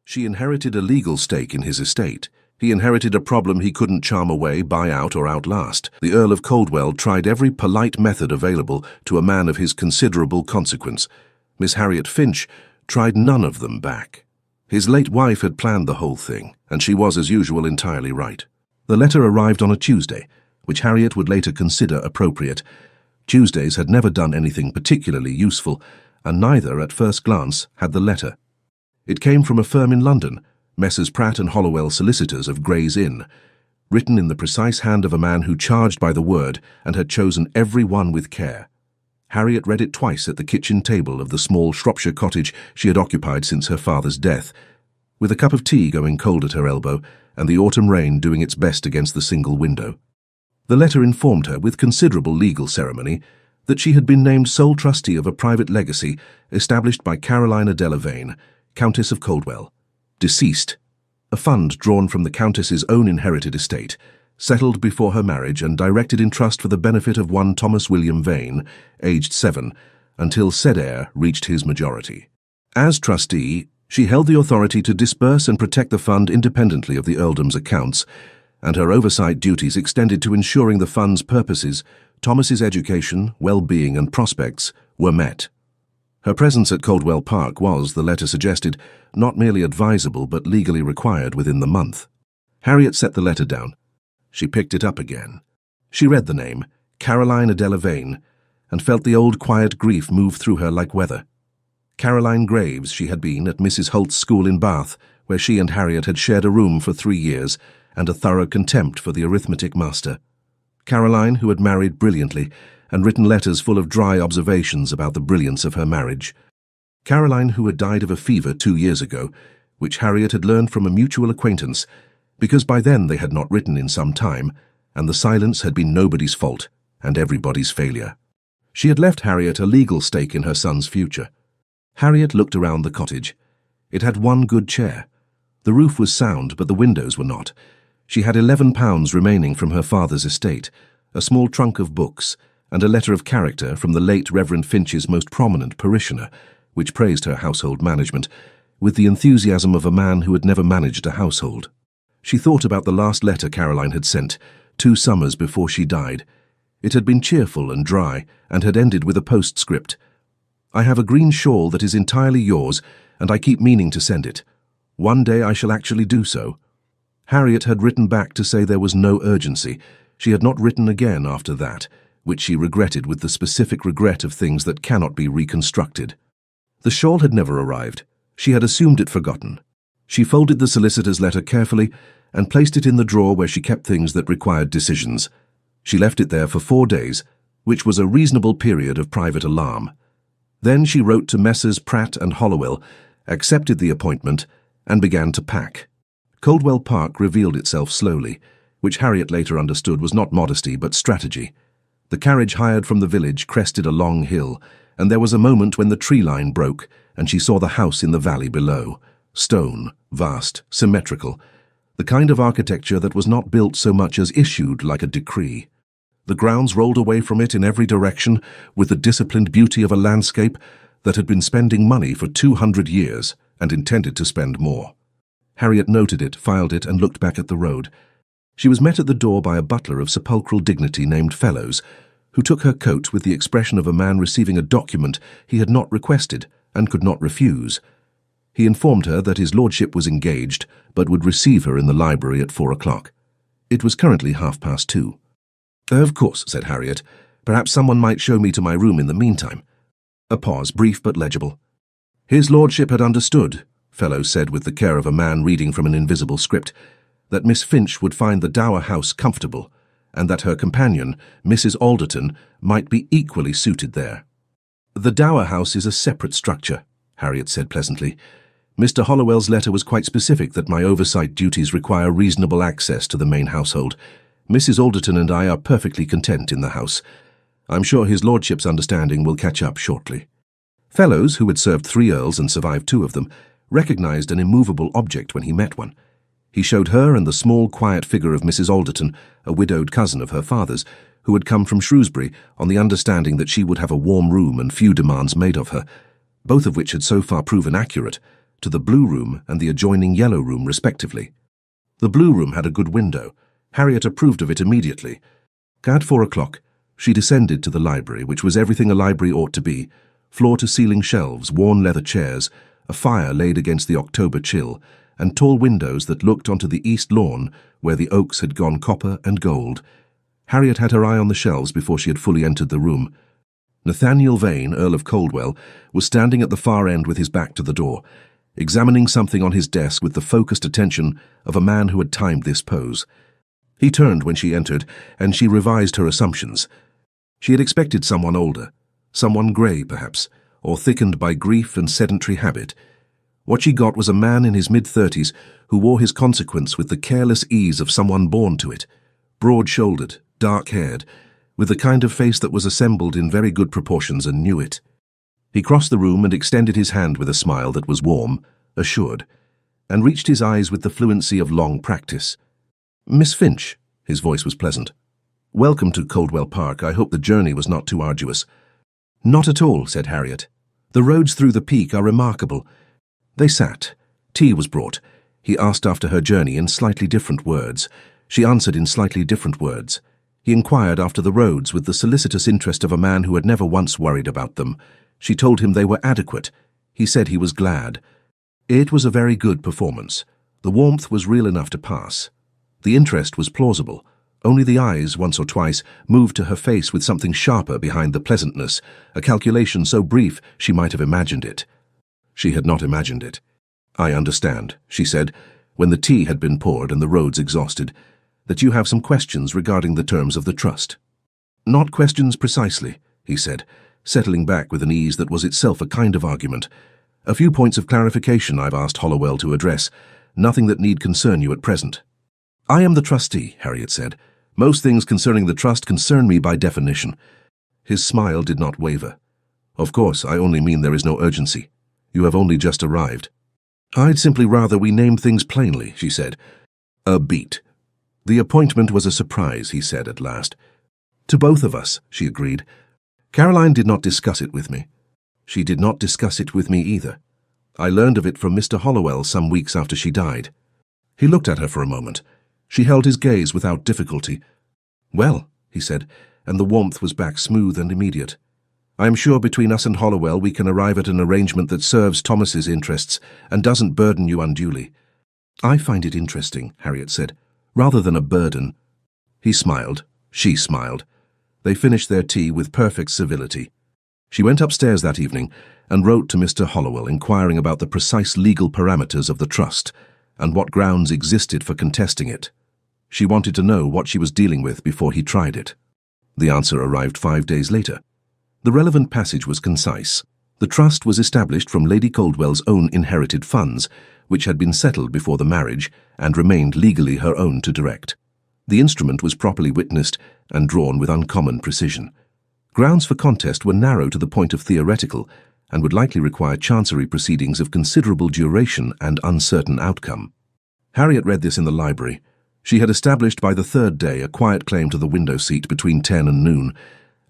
She inherited a legal stake in his estate. He inherited a problem he couldn't charm away, buy out, or outlast. The Earl of Coldwell tried every polite method available to a man of his considerable consequence. Miss Harriet Finch tried none of them back. His late wife had planned the whole thing, and she was, as usual, entirely right. The letter arrived on a Tuesday, which Harriet would later consider appropriate. Tuesdays had never done anything particularly useful, and neither, at first glance, had the letter. It came from a firm in London, Messrs. Pratt and Hollowell solicitors of Gray's Inn, written in the precise hand of a man who charged by the word and had chosen every one with care. Harriet read it twice at the kitchen table of the small Shropshire cottage she had occupied since her father's death, with a cup of tea going cold at her elbow and the autumn rain doing its best against the single window. The letter informed her, with considerable legal ceremony, that she had been named sole trustee of a private legacy established by Caroline Adela Vane, Countess of Coldwell, deceased, a fund drawn from the Countess's own inherited estate, settled before her marriage and directed in trust for the benefit of one Thomas William Vane, aged 7, until said heir reached his majority. As trustee, she held the authority to disburse and protect the fund independently of the earldom's accounts, and her oversight duties extended to ensuring the fund's purposes, Thomas's education, well-being and prospects, were met. Her presence at Coldwell Park was, the letter suggested, not merely advisable but legally required within the month. Harriet set the letter down. She picked it up again. She read the name, Caroline Adela Vane, and felt the old quiet grief move through her like weather. Caroline Graves she had been at Mrs. Holt's school in Bath, where she and Harriet had shared a room for 3 years and a thorough contempt for the arithmetic master. Caroline, who had married brilliantly and written letters full of dry observations about the brilliance of her marriage. Caroline, who had died of a fever 2 years ago, which Harriet had learned from a mutual acquaintance, because by then they had not written in some time, and the silence had been nobody's fault and everybody's failure. She had left Harriet a legal stake in her son's future. Harriet looked around the cottage. It had one good chair. The roof was sound, but the windows were not. She had £11 remaining from her father's estate, a small trunk of books, and a letter of character from the late Reverend Finch's most prominent parishioner, which praised her household management, with the enthusiasm of a man who had never managed a household. She thought about the last letter Caroline had sent, 2 summers before she died. It had been cheerful and dry, and had ended with a postscript. "I have a green shawl that is entirely yours, and I keep meaning to send it. One day I shall actually do so." Harriet had written back to say there was no urgency. She had not written again after that, which she regretted with the specific regret of things that cannot be reconstructed. The shawl had never arrived. She had assumed it forgotten. She folded the solicitor's letter carefully and placed it in the drawer where she kept things that required decisions. She left it there for 4 days, which was a reasonable period of private alarm. Then she wrote to Messrs. Pratt and Hollowell, accepted the appointment, and began to pack. Coldwell Park revealed itself slowly, which Harriet later understood was not modesty but strategy. The carriage hired from the village crested a long hill, and there was a moment when the tree line broke, and she saw the house in the valley below. Stone, vast, symmetrical, the kind of architecture that was not built so much as issued like a decree. The grounds rolled away from it in every direction with the disciplined beauty of a landscape that had been spending money for 200 years and intended to spend more. Harriet noted it, filed it, and looked back at the road. She was met at the door by a butler of sepulchral dignity named Fellows, who took her coat with the expression of a man receiving a document he had not requested and could not refuse. He informed her that his lordship was engaged, but would receive her in the library at 4 o'clock. It was currently 2:30. "Of course," said Harriet. "Perhaps someone might show me to my room in the meantime." A pause, brief but legible. "His lordship had understood," Fellows said with the care of a man reading from an invisible script, "that Miss Finch would find the Dower House comfortable, and that her companion, Mrs. Alderton, might be equally suited there." "The Dower House is a separate structure," Harriet said pleasantly. "Mr. Hollowell's letter was quite specific that my oversight duties require reasonable access to the main household. Mrs. Alderton and I are perfectly content in the house. I'm sure his lordship's understanding will catch up shortly." Fellows, who had served 3 earls and survived 2 of them, recognized an immovable object when he met one. He showed her and the small, quiet figure of Mrs. Alderton, a widowed cousin of her father's, who had come from Shrewsbury on the understanding that she would have a warm room and few demands made of her, both of which had so far proven accurate, to the blue room and the adjoining yellow room respectively. The blue room had a good window. Harriet approved of it immediately. At 4 o'clock, she descended to the library, which was everything a library ought to be: floor-to-ceiling shelves, worn leather chairs, a fire laid against the October chill, and tall windows that looked onto the east lawn where the oaks had gone copper and gold. Harriet had her eye on the shelves before she had fully entered the room. Nathaniel Vane, Earl of Coldwell, was standing at the far end with his back to the door, examining something on his desk with the focused attention of a man who had timed this pose. He turned when she entered, and she revised her assumptions. She had expected someone older, someone grey perhaps, or thickened by grief and sedentary habit. What she got was a man in his mid-30s who wore his consequence with the careless ease of someone born to it, broad-shouldered, dark-haired, with the kind of face that was assembled in very good proportions and knew it. He crossed the room and extended his hand with a smile that was warm, assured, and reached his eyes with the fluency of long practice. "Miss Finch," his voice was pleasant. "Welcome to Coldwell Park. I hope the journey was not too arduous." "Not at all," said Harriet. "The roads through the peak are remarkable." They sat. Tea was brought. He asked after her journey in slightly different words. She answered in slightly different words. He inquired after the roads with the solicitous interest of a man who had never once worried about them. She told him they were adequate. He said he was glad. It was a very good performance. The warmth was real enough to pass. The interest was plausible. Only the eyes, once or twice, moved to her face with something sharper behind the pleasantness, a calculation so brief she might have imagined it. She had not imagined it. "I understand," she said, when the tea had been poured and the roads exhausted, "that you have some questions regarding the terms of the trust." "Not questions precisely," he said, settling back with an ease that was itself a kind of argument. "A few points of clarification I've asked Hollowell to address, nothing that need concern you at present." "I am the trustee," Harriet said. "Most things concerning the trust concern me by definition." His smile did not waver. "Of course, I only mean there is no urgency. You have only just arrived." "I'd simply rather we named things plainly," she said. "A beat." "The appointment was a surprise," he said at last. "To both of us," she agreed. "Caroline did not discuss it with me." "She did not discuss it with me either. I learned of it from Mr. Hollowell some weeks after she died." He looked at her for a moment. She held his gaze without difficulty. "Well," he said, and the warmth was back smooth and immediate. "I am sure between us and Hollowell we can arrive at an arrangement that serves Thomas's interests and doesn't burden you unduly." "I find it interesting," Harriet said, "rather than a burden." He smiled. She smiled. They finished their tea with perfect civility. She went upstairs that evening and wrote to Mr. Hollowell inquiring about the precise legal parameters of the trust and what grounds existed for contesting it. She wanted to know what she was dealing with before he tried it. The answer arrived 5 days later. The relevant passage was concise. The trust was established from Lady Coldwell's own inherited funds, which had been settled before the marriage and remained legally her own to direct. The instrument was properly witnessed and drawn with uncommon precision. Grounds for contest were narrow to the point of theoretical and would likely require chancery proceedings of considerable duration and uncertain outcome. Harriet read this in the library. She had established by the third day a quiet claim to the window seat between 10 and noon,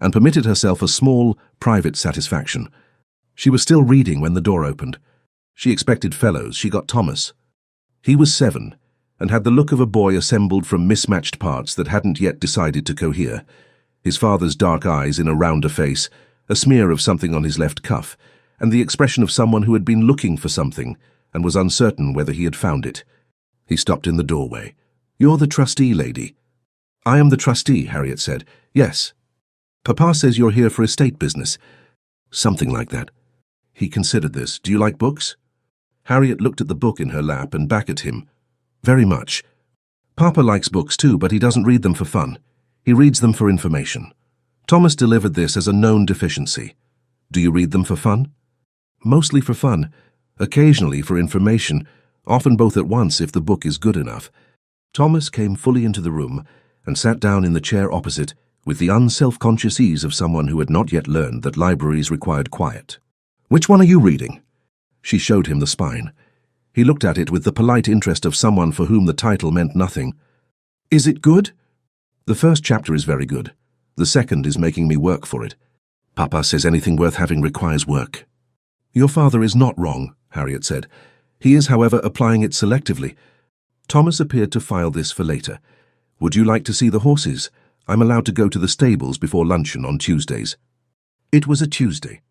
and permitted herself a small, private satisfaction. She was still reading when the door opened. She expected fellows. She got Thomas. He was 7, and had the look of a boy assembled from mismatched parts that hadn't yet decided to cohere. His father's dark eyes in a rounder face, a smear of something on his left cuff, and the expression of someone who had been looking for something and was uncertain whether he had found it. He stopped in the doorway. "You're the trustee, lady." "I am the trustee," Harriet said. "Yes." "Papa says you're here for estate business." "Something like that." He considered this. "Do you like books?" Harriet looked at the book in her lap and back at him. "Very much. Papa likes books too, but he doesn't read them for fun. He reads them for information." Thomas delivered this as a known deficiency. "Do you read them for fun?" "Mostly for fun. Occasionally for information, often both at once if the book is good enough." Thomas came fully into the room and sat down in the chair opposite with the unself-conscious ease of someone who had not yet learned that libraries required quiet. "Which one are you reading?" She showed him the spine. He looked at it with the polite interest of someone for whom the title meant nothing. "Is it good?" "The first chapter is very good. The second is making me work for it. Papa says anything worth having requires work." "Your father is not wrong," Harriet said. He is, however, applying it selectively. Thomas appeared to file this for later. Would you like to see the horses? I'm allowed to go to the stables before luncheon on Tuesdays. It was a Tuesday.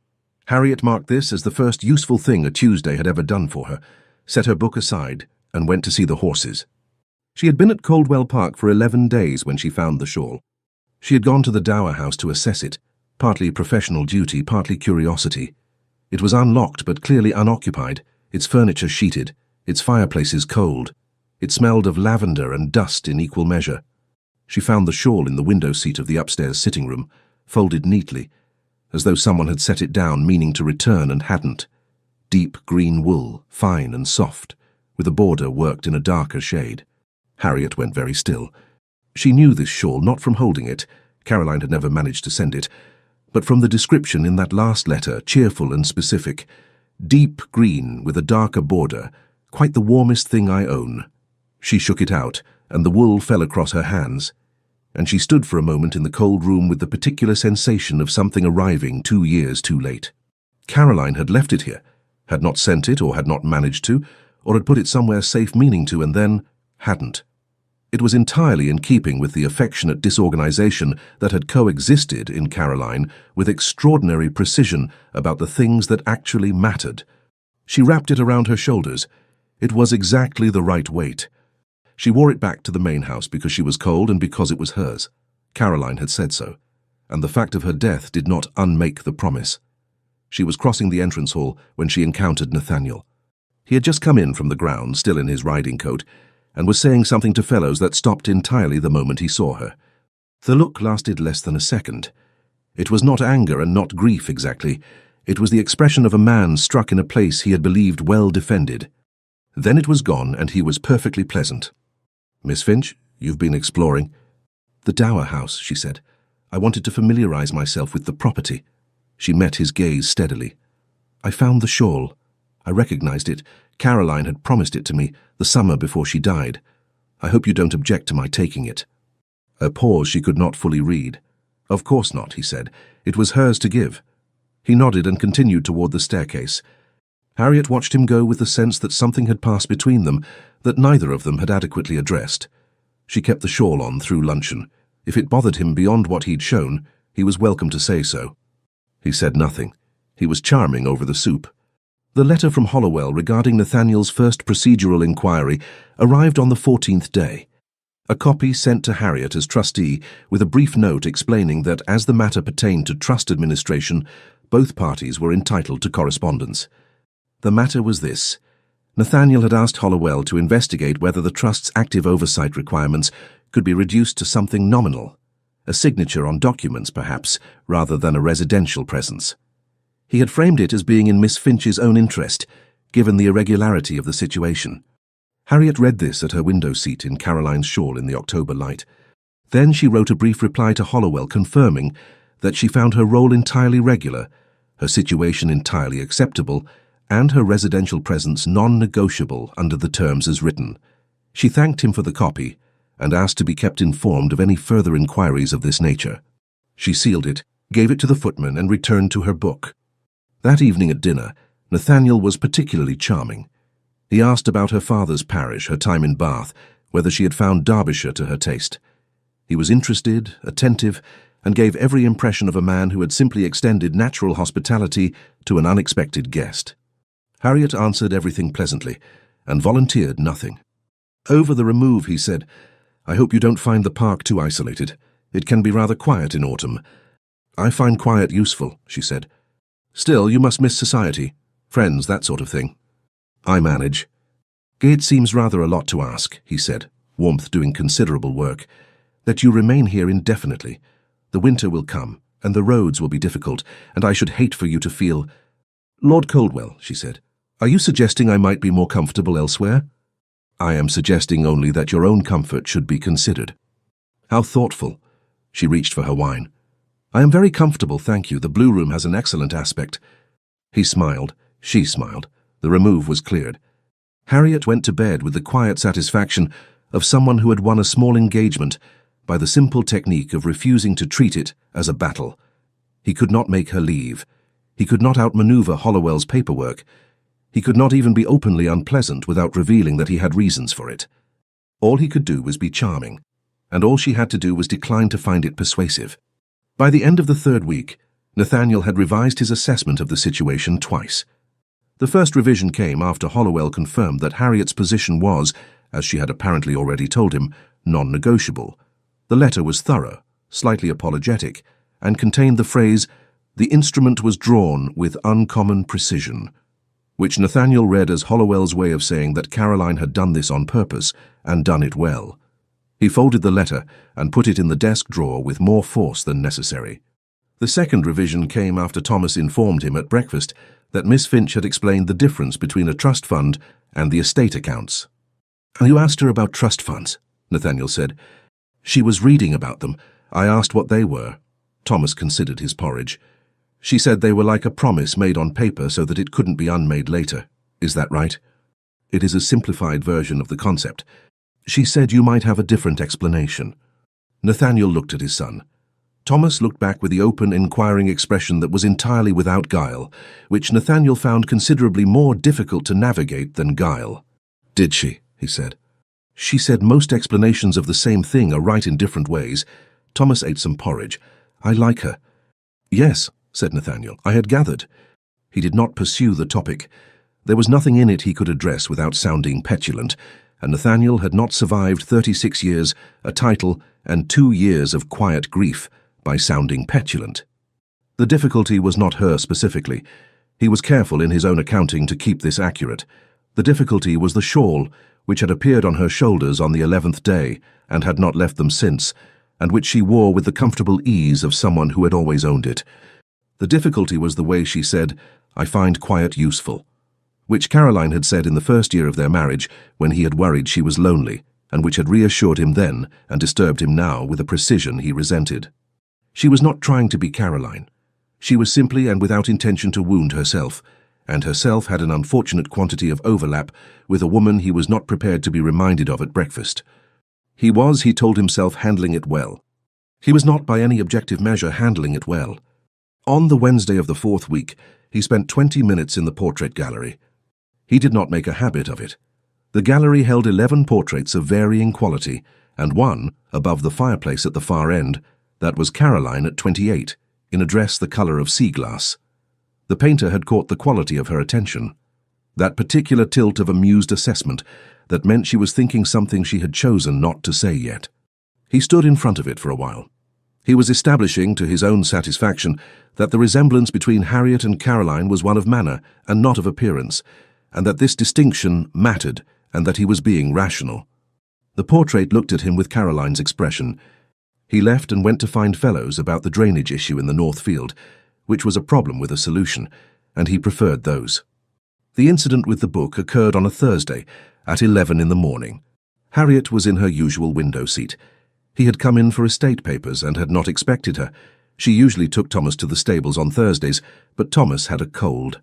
Harriet marked this as the first useful thing a Tuesday had ever done for her, set her book aside, and went to see the horses. She had been at Coldwell Park for 11 days when she found the shawl. She had gone to the Dower House to assess it, partly professional duty, partly curiosity. It was unlocked but clearly unoccupied, its furniture sheeted, its fireplaces cold. It smelled of lavender and dust in equal measure. She found the shawl in the window seat of the upstairs sitting room, folded neatly, as though someone had set it down meaning to return and hadn't. Deep green wool, fine and soft, with a border worked in a darker shade. Harriet went very still. She knew this shawl not from holding it, Caroline had never managed to send it, but from the description in that last letter, cheerful and specific. Deep green with a darker border, quite the warmest thing I own. She shook it out, and the wool fell across her hands, and she stood for a moment in the cold room with the particular sensation of something arriving 2 years too late. Caroline had left it here, had not sent it or had not managed to, or had put it somewhere safe meaning to and then hadn't. It was entirely in keeping with the affectionate disorganization that had coexisted in Caroline with extraordinary precision about the things that actually mattered. She wrapped it around her shoulders. It was exactly the right weight. She wore it back to the main house because she was cold and because it was hers. Caroline had said so, and the fact of her death did not unmake the promise. She was crossing the entrance hall when she encountered Nathaniel. He had just come in from the ground, still in his riding coat, and was saying something to Fellows that stopped entirely the moment he saw her. The look lasted less than a second. It was not anger and not grief exactly. It was the expression of a man struck in a place he had believed well defended. Then it was gone, and he was perfectly pleasant. "Miss Finch, you've been exploring." "The Dower House," she said. "I wanted to familiarize myself with the property." She met his gaze steadily. "I found the shawl. I recognized it. Caroline had promised it to me the summer before she died. I hope you don't object to my taking it." A pause she could not fully read. "Of course not," he said. "It was hers to give." He nodded and continued toward the staircase. Harriet watched him go with the sense that something had passed between them that neither of them had adequately addressed. She kept the shawl on through luncheon. If it bothered him beyond what he'd shown, he was welcome to say so. He said nothing. He was charming over the soup. The letter from Hollowell regarding Nathaniel's first procedural inquiry arrived on the 14th day. A copy sent to Harriet as trustee with a brief note explaining that as the matter pertained to trust administration, both parties were entitled to correspondence. The matter was this. Nathaniel had asked Hollowell to investigate whether the trust's active oversight requirements could be reduced to something nominal, a signature on documents perhaps, rather than a residential presence. He had framed it as being in Miss Finch's own interest, given the irregularity of the situation. Harriet read this at her window seat in Caroline's shawl in the October light. Then she wrote a brief reply to Hollowell confirming that she found her role entirely regular, her situation entirely acceptable, and her residential presence non-negotiable under the terms as written. She thanked him for the copy and asked to be kept informed of any further inquiries of this nature. She sealed it, gave it to the footman, and returned to her book. That evening at dinner, Nathaniel was particularly charming. He asked about her father's parish, her time in Bath, whether she had found Derbyshire to her taste. He was interested, attentive, and gave every impression of a man who had simply extended natural hospitality to an unexpected guest. Harriet answered everything pleasantly, and volunteered nothing. "Over the remove," he said, "I hope you don't find the park too isolated. It can be rather quiet in autumn." "I find quiet useful," she said. "Still, you must miss society, friends, that sort of thing." "I manage." "It seems rather a lot to ask," he said, warmth doing considerable work, "that you remain here indefinitely. The winter will come, and the roads will be difficult, and I should hate for you to feel—" "Lord Coldwell," she said, "are you suggesting I might be more comfortable elsewhere?" "I am suggesting only that your own comfort should be considered." "How thoughtful." She reached for her wine. "I am very comfortable, thank you. The Blue Room has an excellent aspect." He smiled. She smiled. The remove was cleared. Harriet went to bed with the quiet satisfaction of someone who had won a small engagement by the simple technique of refusing to treat it as a battle. He could not make her leave. He could not outmaneuver Hollowell's paperwork. He could not even be openly unpleasant without revealing that he had reasons for it. All he could do was be charming, and all she had to do was decline to find it persuasive. By the end of the third week, Nathaniel had revised his assessment of the situation twice. The first revision came after Hollowell confirmed that Harriet's position was, as she had apparently already told him, non-negotiable. The letter was thorough, slightly apologetic, and contained the phrase, "The instrument was drawn with uncommon precision," which Nathaniel read as Hollowell's way of saying that Caroline had done this on purpose and done it well. He folded the letter and put it in the desk drawer with more force than necessary. The second revision came after Thomas informed him at breakfast that Miss Finch had explained the difference between a trust fund and the estate accounts. "You asked her about trust funds," Nathaniel said. "She was reading about them. I asked what they were." Thomas considered his porridge. "She said they were like a promise made on paper so that it couldn't be unmade later. Is that right?" "It is a simplified version of the concept. She said you might have a different explanation." Nathaniel looked at his son. Thomas looked back with the open, inquiring expression that was entirely without guile, which Nathaniel found considerably more difficult to navigate than guile. "Did she?" he said. "She said most explanations of the same thing are right in different ways." Thomas ate some porridge. "I like her." "Yes," said Nathaniel, "I had gathered." He did not pursue the topic. There was nothing in it he could address without sounding petulant, and Nathaniel had not survived 36 years, a title, and 2 years of quiet grief by sounding petulant. The difficulty was not her specifically. He was careful in his own accounting to keep this accurate. The difficulty was the shawl, which had appeared on her shoulders on the 11th day and had not left them since, and which she wore with the comfortable ease of someone who had always owned it. The difficulty was the way she said, "I find quiet useful," which Caroline had said in the first year of their marriage when he had worried she was lonely, and which had reassured him then and disturbed him now with a precision he resented. She was not trying to be Caroline. She was simply and without intention to wound herself, and herself had an unfortunate quantity of overlap with a woman he was not prepared to be reminded of at breakfast. He was, he told himself, handling it well. He was not by any objective measure handling it well. On the Wednesday of the fourth week, he spent 20 minutes in the portrait gallery. He did not make a habit of it. The gallery held 11 portraits of varying quality, and one, above the fireplace at the far end, that was Caroline at 28, in a dress the colour of sea glass. The painter had caught the quality of her attention. That particular tilt of amused assessment that meant she was thinking something she had chosen not to say yet. He stood in front of it for a while. He was establishing, to his own satisfaction, that the resemblance between Harriet and Caroline was one of manner and not of appearance, and that this distinction mattered, and that he was being rational. The portrait looked at him with Caroline's expression. He left and went to find fellows about the drainage issue in the North Field, which was a problem with a solution, and he preferred those. The incident with the book occurred on a Thursday at 11 in the morning. Harriet was in her usual window seat. He had come in for estate papers and had not expected her. She usually took Thomas to the stables on Thursdays, but Thomas had a cold.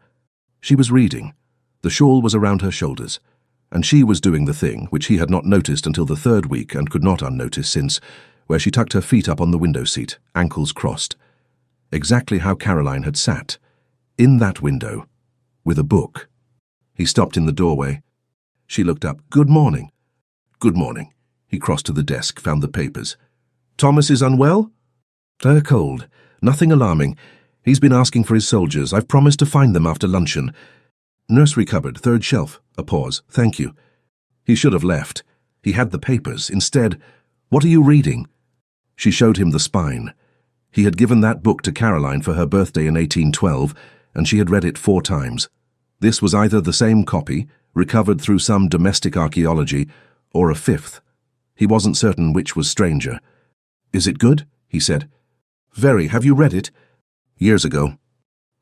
She was reading. The shawl was around her shoulders, and she was doing the thing which he had not noticed until the third week and could not unnotice since, where she tucked her feet up on the window seat, ankles crossed. Exactly how Caroline had sat, in that window, with a book. He stopped in the doorway. She looked up. "Good morning." "Good morning." He crossed to the desk, found the papers. "Thomas is unwell?" "A cold. Nothing alarming. He's been asking for his soldiers. I've promised to find them after luncheon. Nursery cupboard, third shelf." A pause. "Thank you." He should have left. He had the papers. Instead, "What are you reading?" She showed him the spine. He had given that book to Caroline for her birthday in 1812, and she had read it 4 times. This was either the same copy, recovered through some domestic archaeology, or a 5th. He wasn't certain which was stranger. "Is it good?" he said. "Very. Have you read it?" "Years ago."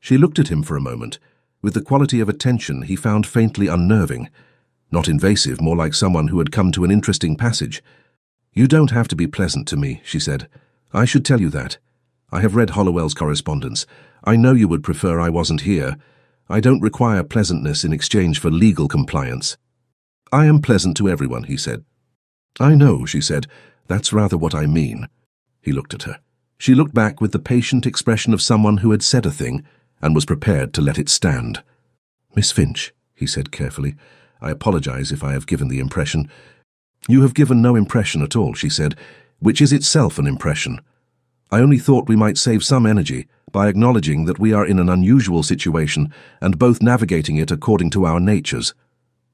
She looked at him for a moment, with the quality of attention he found faintly unnerving. Not invasive, more like someone who had come to an interesting passage. "You don't have to be pleasant to me," she said. "I should tell you that. I have read Hollowell's correspondence. I know you would prefer I wasn't here. I don't require pleasantness in exchange for legal compliance." "I am pleasant to everyone," he said. "I know," she said. "That's rather what I mean." He looked at her. She looked back with the patient expression of someone who had said a thing and was prepared to let it stand. "Miss Finch," he he said carefully. "I apologize if I have given the impression." "You have given no impression at all," she said, "which is itself an impression. I only thought we might save some energy by acknowledging that we are in an unusual situation and both navigating it according to our natures."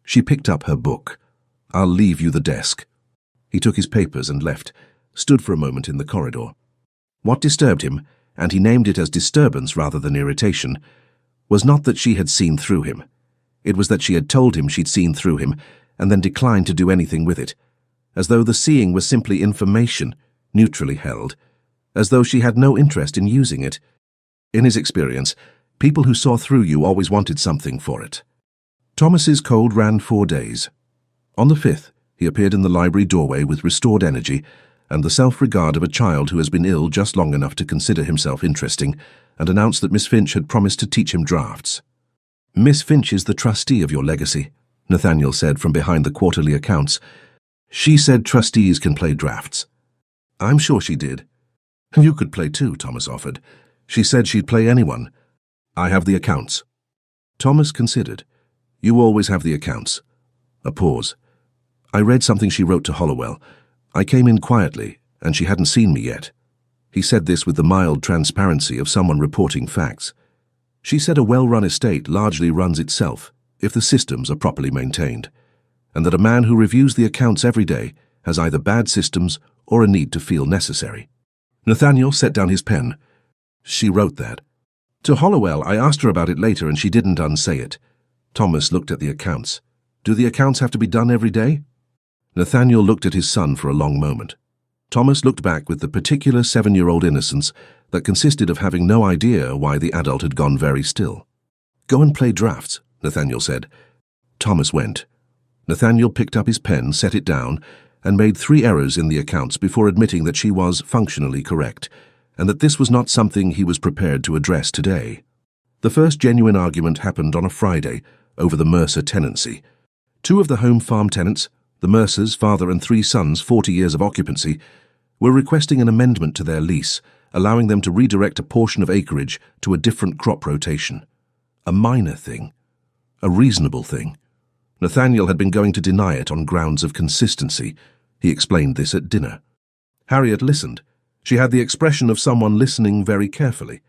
She picked up her book. "I'll leave you the desk." He took his papers and left, stood for a moment in the corridor. What disturbed him, and he named it as disturbance rather than irritation, was not that she had seen through him. It was that she had told him she'd seen through him and then declined to do anything with it, as though the seeing was simply information, neutrally held, as though she had no interest in using it. In his experience, people who saw through you always wanted something for it. Thomas's cold ran 4 days. On the 5th, he appeared in the library doorway with restored energy and the self-regard of a child who has been ill just long enough to consider himself interesting, and announced that Miss Finch had promised to teach him drafts. "Miss Finch is the trustee of your legacy," Nathaniel said from behind the quarterly accounts. "She said trustees can play drafts." "I'm sure she did." "You could play too," Thomas offered. "She said she'd play anyone." "I have the accounts." Thomas considered. "You always have the accounts." A pause. "I read something she wrote to Hollowell. I came in quietly, and she hadn't seen me yet." He said this with the mild transparency of someone reporting facts. "She said a well-run estate largely runs itself, if the systems are properly maintained, and that a man who reviews the accounts every day has either bad systems or a need to feel necessary." Nathaniel set down his pen. "She wrote that. To Hollowell, I asked her about it later and she didn't unsay it." Thomas looked at the accounts. "Do the accounts have to be done every day?" Nathaniel looked at his son for a long moment. Thomas looked back with the particular 7-year-old innocence that consisted of having no idea why the adult had gone very still. "Go and play drafts," Nathaniel said. Thomas went. Nathaniel picked up his pen, set it down, and made 3 errors in the accounts before admitting that she was functionally correct, and that this was not something he was prepared to address today. The first genuine argument happened on a Friday over the Mercer tenancy. 2 of the home farm tenants, the Mercers, father and 3 sons, 40 years of occupancy, were requesting an amendment to their lease, allowing them to redirect a portion of acreage to a different crop rotation. A minor thing. A reasonable thing. Nathaniel had been going to deny it on grounds of consistency. He explained this at dinner. Harriet listened. She had the expression of someone listening very carefully.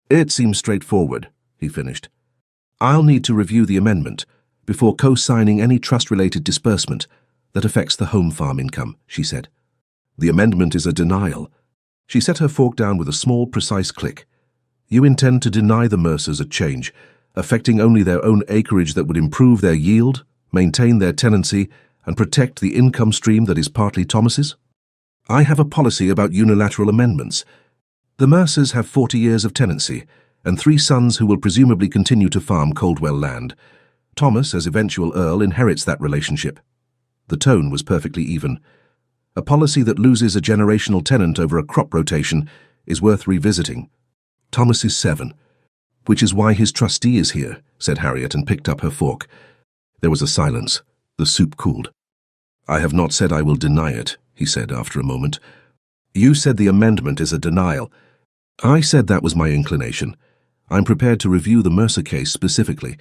"It seems straightforward," he finished. "I'll need to review the amendment before co-signing any trust-related disbursement that affects the home farm income," she said. "The amendment is a denial." She set her fork down with a small, precise click. "You intend to deny the Mercers a change, affecting only their own acreage that would improve their yield, maintain their tenancy, and protect the income stream that is partly Thomas's?" "I have a policy about unilateral amendments. The Mercers have 40 years of tenancy, and 3 sons who will presumably continue to farm Coldwell land. Thomas, as eventual Earl, inherits that relationship." The tone was perfectly even. "A policy that loses a generational tenant over a crop rotation is worth revisiting. Thomas is 7. "Which is why his trustee is here," said Harriet, and picked up her fork. There was a silence. The soup cooled. "I have not said I will deny it," he said after a moment. "You said the amendment is a denial." "I said that was my inclination. I'm prepared to review the Mercer case specifically."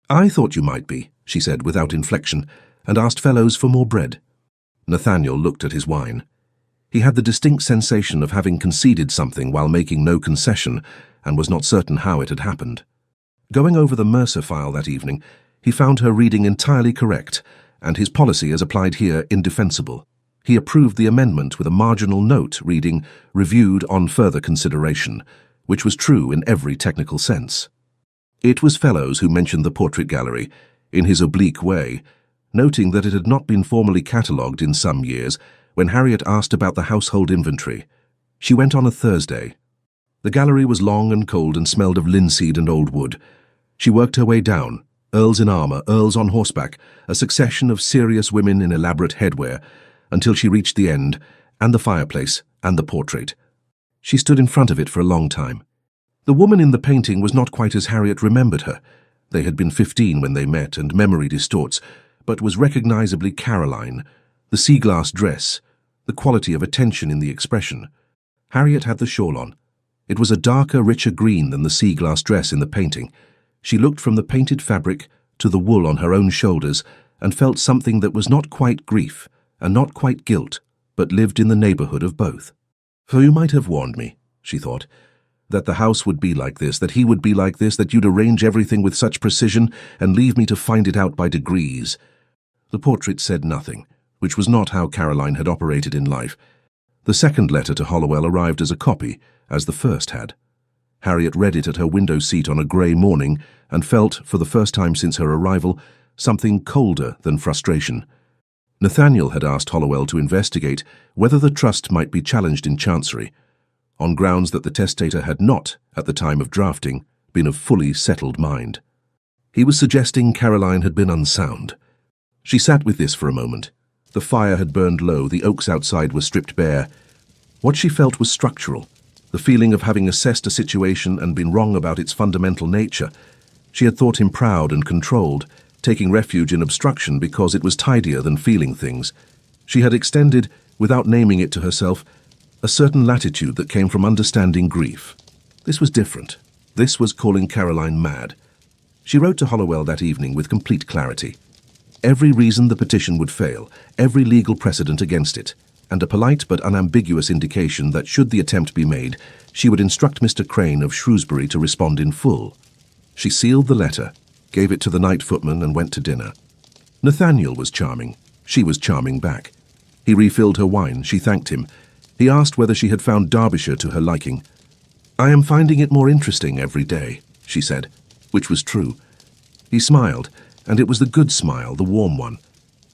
"I thought you might be," she said without inflection, and asked Fellows for more bread. Nathaniel looked at his wine. He had the distinct sensation of having conceded something while making no concession, and was not certain how it had happened. Going over the Mercer file that evening, he found her reading entirely correct, and his policy as applied here indefensible. He approved the amendment with a marginal note reading, "Reviewed on further consideration," which was true in every technical sense. It was Fellows who mentioned the portrait gallery, in his oblique way, noting that it had not been formally catalogued in some years when Harriet asked about the household inventory. She went on a Thursday. The gallery was long and cold and smelled of linseed and old wood. She worked her way down, Earls in armour, Earls on horseback, a succession of serious women in elaborate headwear, until she reached the end, and the fireplace, and the portrait. She stood in front of it for a long time. The woman in the painting was not quite as Harriet remembered her. They had been 15 when they met, and memory distorts, but was recognizably Caroline, the sea-glass dress, the quality of attention in the expression. Harriet had the shawl on. It was a darker, richer green than the sea-glass dress in the painting. She looked from the painted fabric to the wool on her own shoulders and felt something that was not quite grief and not quite guilt, but lived in the neighborhood of both. "For you might have warned me," she thought, "that the house would be like this, that he would be like this, that you'd arrange everything with such precision and leave me to find it out by degrees." The portrait said nothing, which was not how Caroline had operated in life. The second letter to Hollowell arrived as a copy, as the first had. Harriet read it at her window seat on a grey morning and felt, for the first time since her arrival, something colder than frustration. Nathaniel had asked Hollowell to investigate whether the trust might be challenged in Chancery, on grounds that the testator had not, at the time of drafting, been of fully settled mind. He was suggesting Caroline had been unsound. She sat with this for a moment. The fire had burned low, the oaks outside were stripped bare. What she felt was structural, the feeling of having assessed a situation and been wrong about its fundamental nature. She had thought him proud and controlled, taking refuge in obstruction because it was tidier than feeling things. She had extended, without naming it to herself, a certain latitude that came from understanding grief. This was different. This was calling Caroline mad. She wrote to Hollowell that evening with complete clarity. Every reason the petition would fail, every legal precedent against it, and a polite but unambiguous indication that should the attempt be made, she would instruct Mr. Crane of Shrewsbury to respond in full. She sealed the letter, gave it to the night footman and went to dinner. Nathaniel was charming. She was charming back. He refilled her wine. She thanked him. He asked whether she had found Derbyshire to her liking. "I am finding it more interesting every day," she said, which was true. He smiled, and it was the good smile, the warm one.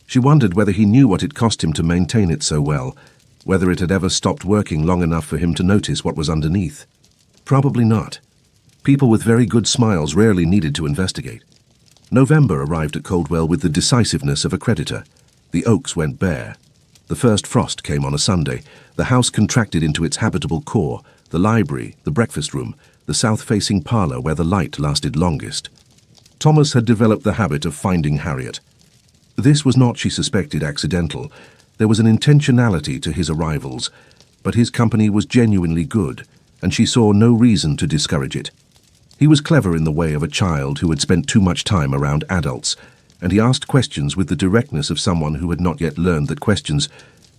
She wondered whether he knew what it cost him to maintain it so well, whether it had ever stopped working long enough for him to notice what was underneath. Probably not. People with very good smiles rarely needed to investigate. November arrived at Coldwell with the decisiveness of a creditor. The oaks went bare. The first frost came on a Sunday. The house contracted into its habitable core, the library, the breakfast room, the south-facing parlour where the light lasted longest. Thomas had developed the habit of finding Harriet. This was not, she suspected, accidental. There was an intentionality to his arrivals, but his company was genuinely good, and she saw no reason to discourage it. He was clever in the way of a child who had spent too much time around adults, and he asked questions with the directness of someone who had not yet learned that questions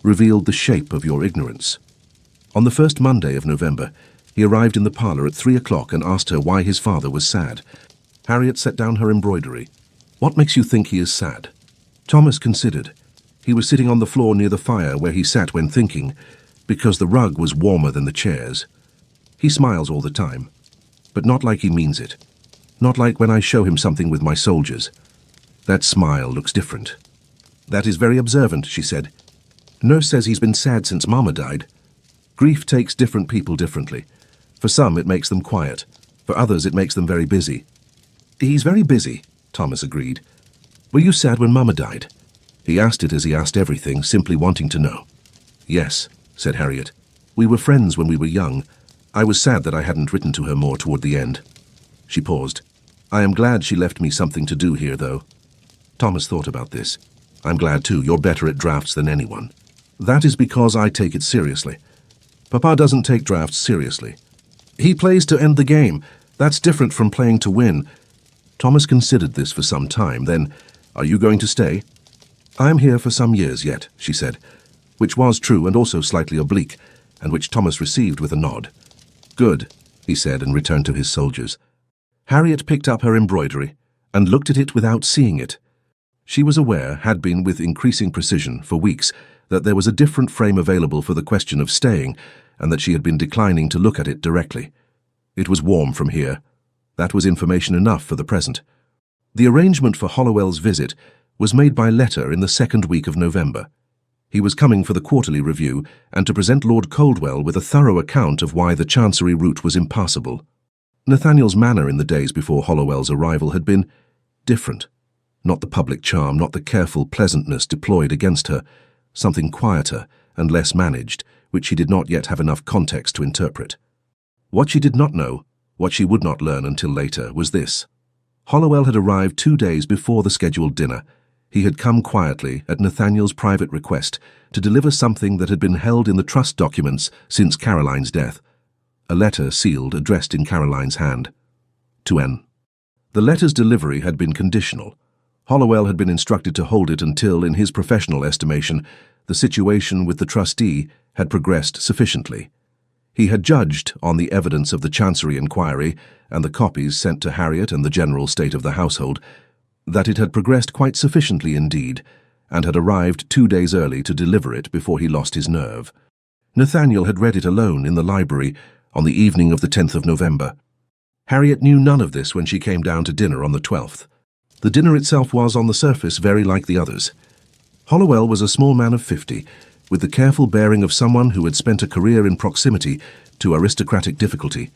revealed the shape of your ignorance. On the first Monday of November, he arrived in the parlour at 3 o'clock and asked her why his father was sad. Harriet set down her embroidery. "What makes you think he is sad?" Thomas considered. He was sitting on the floor near the fire where he sat when thinking, because the rug was warmer than the chairs. He smiles all the time, but not like he means it. Not like when I show him something with my soldiers. That smile looks different. "That is very observant," she said. "Nurse says he's been sad since Mama died." Grief takes different people differently. For some it makes them quiet. For others it makes them very busy. "He's very busy," Thomas agreed. "Were you sad when Mama died?" He asked it as he asked everything, simply wanting to know. "Yes," said Harriet. "We were friends when we were young. I was sad that I hadn't written to her more toward the end." She paused. "I am glad she left me something to do here, though." Thomas thought about this. "I'm glad too. You're better at drafts than anyone." "That is because I take it seriously. Papa doesn't take drafts seriously. He plays to end the game. That's different from playing to win." Thomas considered this for some time. Then, "Are you going to stay?" "I am here for some years yet," she said, which was true and also slightly oblique, and which Thomas received with a nod. "Good," he said, and returned to his soldiers. Harriet picked up her embroidery and looked at it without seeing it. She was aware, had been with increasing precision for weeks, that there was a different frame available for the question of staying, and that she had been declining to look at it directly. It was warm from here. That was information enough for the present. The arrangement for Hollowell's visit was made by letter in the second week of November. He was coming for the quarterly review and to present Lord Coldwell with a thorough account of why the Chancery route was impassable. Nathaniel's manner in the days before Hollowell's arrival had been different. Not the public charm, not the careful pleasantness deployed against her, something quieter and less managed, which she did not yet have enough context to interpret. What she did not know, what she would not learn until later, was this. Hollowell had arrived 2 days before the scheduled dinner. He had come quietly, at Nathaniel's private request, to deliver something that had been held in the trust documents since Caroline's death. A letter sealed, addressed in Caroline's hand. To N. The letter's delivery had been conditional. Hollowell had been instructed to hold it until, in his professional estimation, the situation with the trustee had progressed sufficiently. He had judged, on the evidence of the Chancery inquiry and the copies sent to Harriet and the general state of the household, that it had progressed quite sufficiently indeed, and had arrived 2 days early to deliver it before he lost his nerve. Nathaniel had read it alone in the library on the evening of the 10th of November. Harriet knew none of this when she came down to dinner on the 12th. The dinner itself was, on the surface, very like the others. Hollowell was a small man of 50, with the careful bearing of someone who had spent a career in proximity to aristocratic difficulty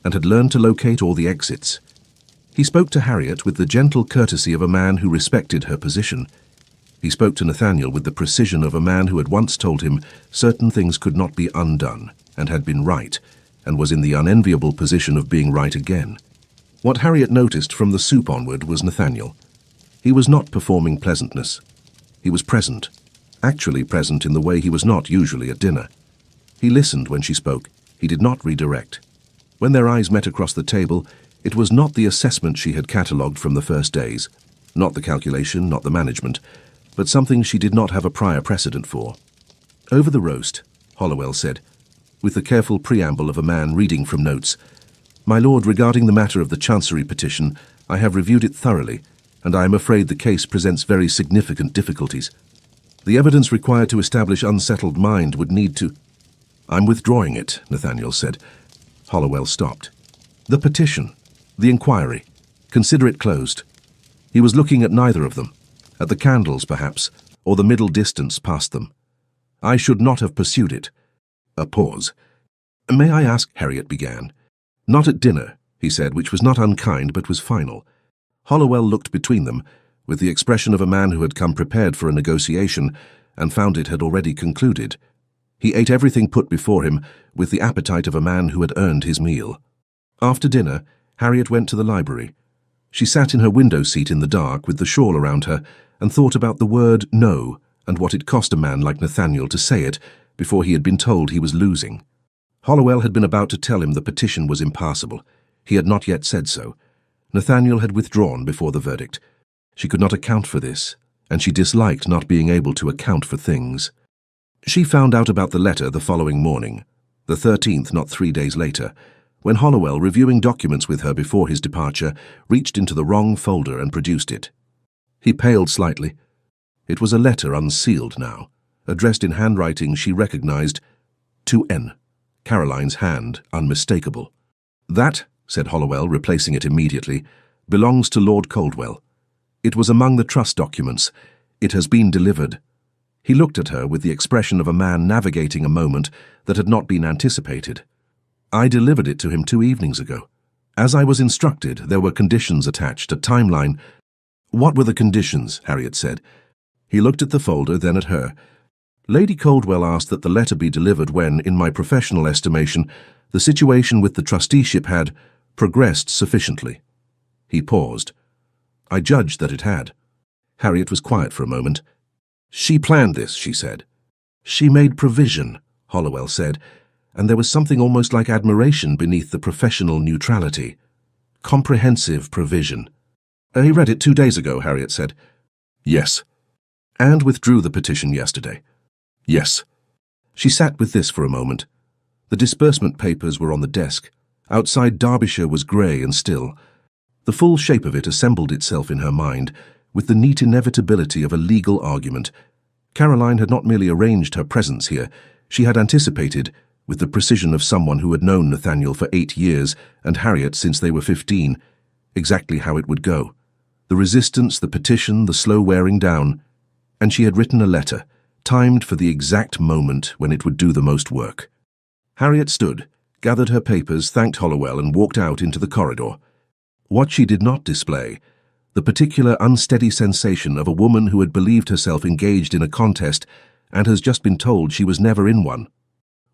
and had learned to locate all the exits. He spoke to Harriet with the gentle courtesy of a man who respected her position. He spoke to Nathaniel with the precision of a man who had once told him certain things could not be undone and had been right, and was in the unenviable position of being right again. What Harriet noticed from the soup onward was Nathaniel. He was not performing pleasantness. He was present, actually present in the way he was not usually at dinner. He listened when she spoke. He did not redirect. When their eyes met across the table, it was not the assessment she had catalogued from the first days, not the calculation, not the management, but something she did not have a prior precedent for. Over the roast, Hollowell said, with the careful preamble of a man reading from notes, "My lord, regarding the matter of the Chancery petition, I have reviewed it thoroughly, and I am afraid the case presents very significant difficulties. The evidence required to establish unsettled mind would need to—" "I'm withdrawing it," Nathaniel said. Hollowell stopped. "The petition, the inquiry, consider it closed." He was looking at neither of them, at the candles perhaps, or the middle distance past them. "I should not have pursued it." A pause. "May I ask," Harriet began. "Not at dinner," he said, which was not unkind but was final. Hollowell looked between them, with the expression of a man who had come prepared for a negotiation and found it had already concluded. He ate everything put before him with the appetite of a man who had earned his meal. After dinner, Harriet went to the library. She sat in her window seat in the dark with the shawl around her and thought about the word no and what it cost a man like Nathaniel to say it before he had been told he was losing. Hollowell had been about to tell him the petition was impassable. He had not yet said so. Nathaniel had withdrawn before the verdict. She could not account for this, and she disliked not being able to account for things. She found out about the letter the following morning, the 13th, not 3 days later, when Hollowell, reviewing documents with her before his departure, reached into the wrong folder and produced it. He paled slightly. It was a letter unsealed now, addressed in handwriting she recognized, to N. Caroline's hand unmistakable. "That," said Hollowell, replacing it immediately, "belongs to Lord Coldwell. It was among the trust documents. It has been delivered." He looked at her with the expression of a man navigating a moment that had not been anticipated. "I delivered it to him 2 evenings ago. As I was instructed, there were conditions attached, a timeline." "What were the conditions?" Harriet said. He looked at the folder, then at her. "Lady Coldwell asked that the letter be delivered when, in my professional estimation, the situation with the trusteeship had progressed sufficiently." He paused. "I judged that it had." Harriet was quiet for a moment. "She planned this," she said. "She made provision," Hollowell said, and there was something almost like admiration beneath the professional neutrality. "Comprehensive provision." "He read it 2 days ago," Harriet said. "Yes." "And withdrew the petition yesterday." "Yes." She sat with this for a moment. The disbursement papers were on the desk. Outside, Derbyshire was grey and still. The full shape of it assembled itself in her mind, with the neat inevitability of a legal argument. Caroline had not merely arranged her presence here, she had anticipated, with the precision of someone who had known Nathaniel for 8 years and Harriet since they were 15, exactly how it would go. The resistance, the petition, the slow wearing down. And she had written a letter, timed for the exact moment when it would do the most work. Harriet stood, gathered her papers, thanked Hollowell, and walked out into the corridor. What she did not display, the particular unsteady sensation of a woman who had believed herself engaged in a contest and has just been told she was never in one.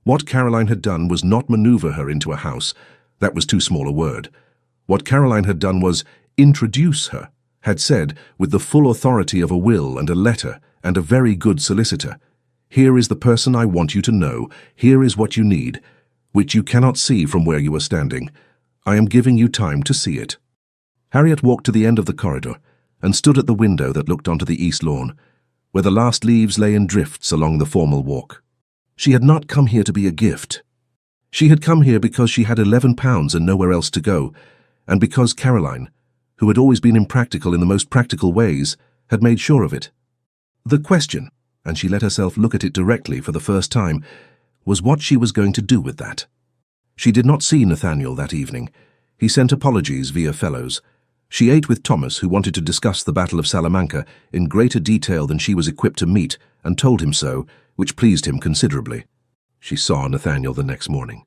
What Caroline had done was not maneuver her into a house. That was too small a word. What Caroline had done was introduce her, had said, with the full authority of a will and a letter and a very good solicitor, "Here is the person I want you to know. Here is what you need, which you cannot see from where you are standing. I am giving you time to see it." Harriet walked to the end of the corridor and stood at the window that looked onto the east lawn, where the last leaves lay in drifts along the formal walk. She had not come here to be a gift. She had come here because she had £11 and nowhere else to go, and because Caroline, who had always been impractical in the most practical ways, had made sure of it. The question, and she let herself look at it directly for the first time, was what she was going to do with that. She did not see Nathaniel that evening. He sent apologies via Fellows. She ate with Thomas, who wanted to discuss the Battle of Salamanca in greater detail than she was equipped to meet, and told him so, which pleased him considerably. She saw Nathaniel the next morning.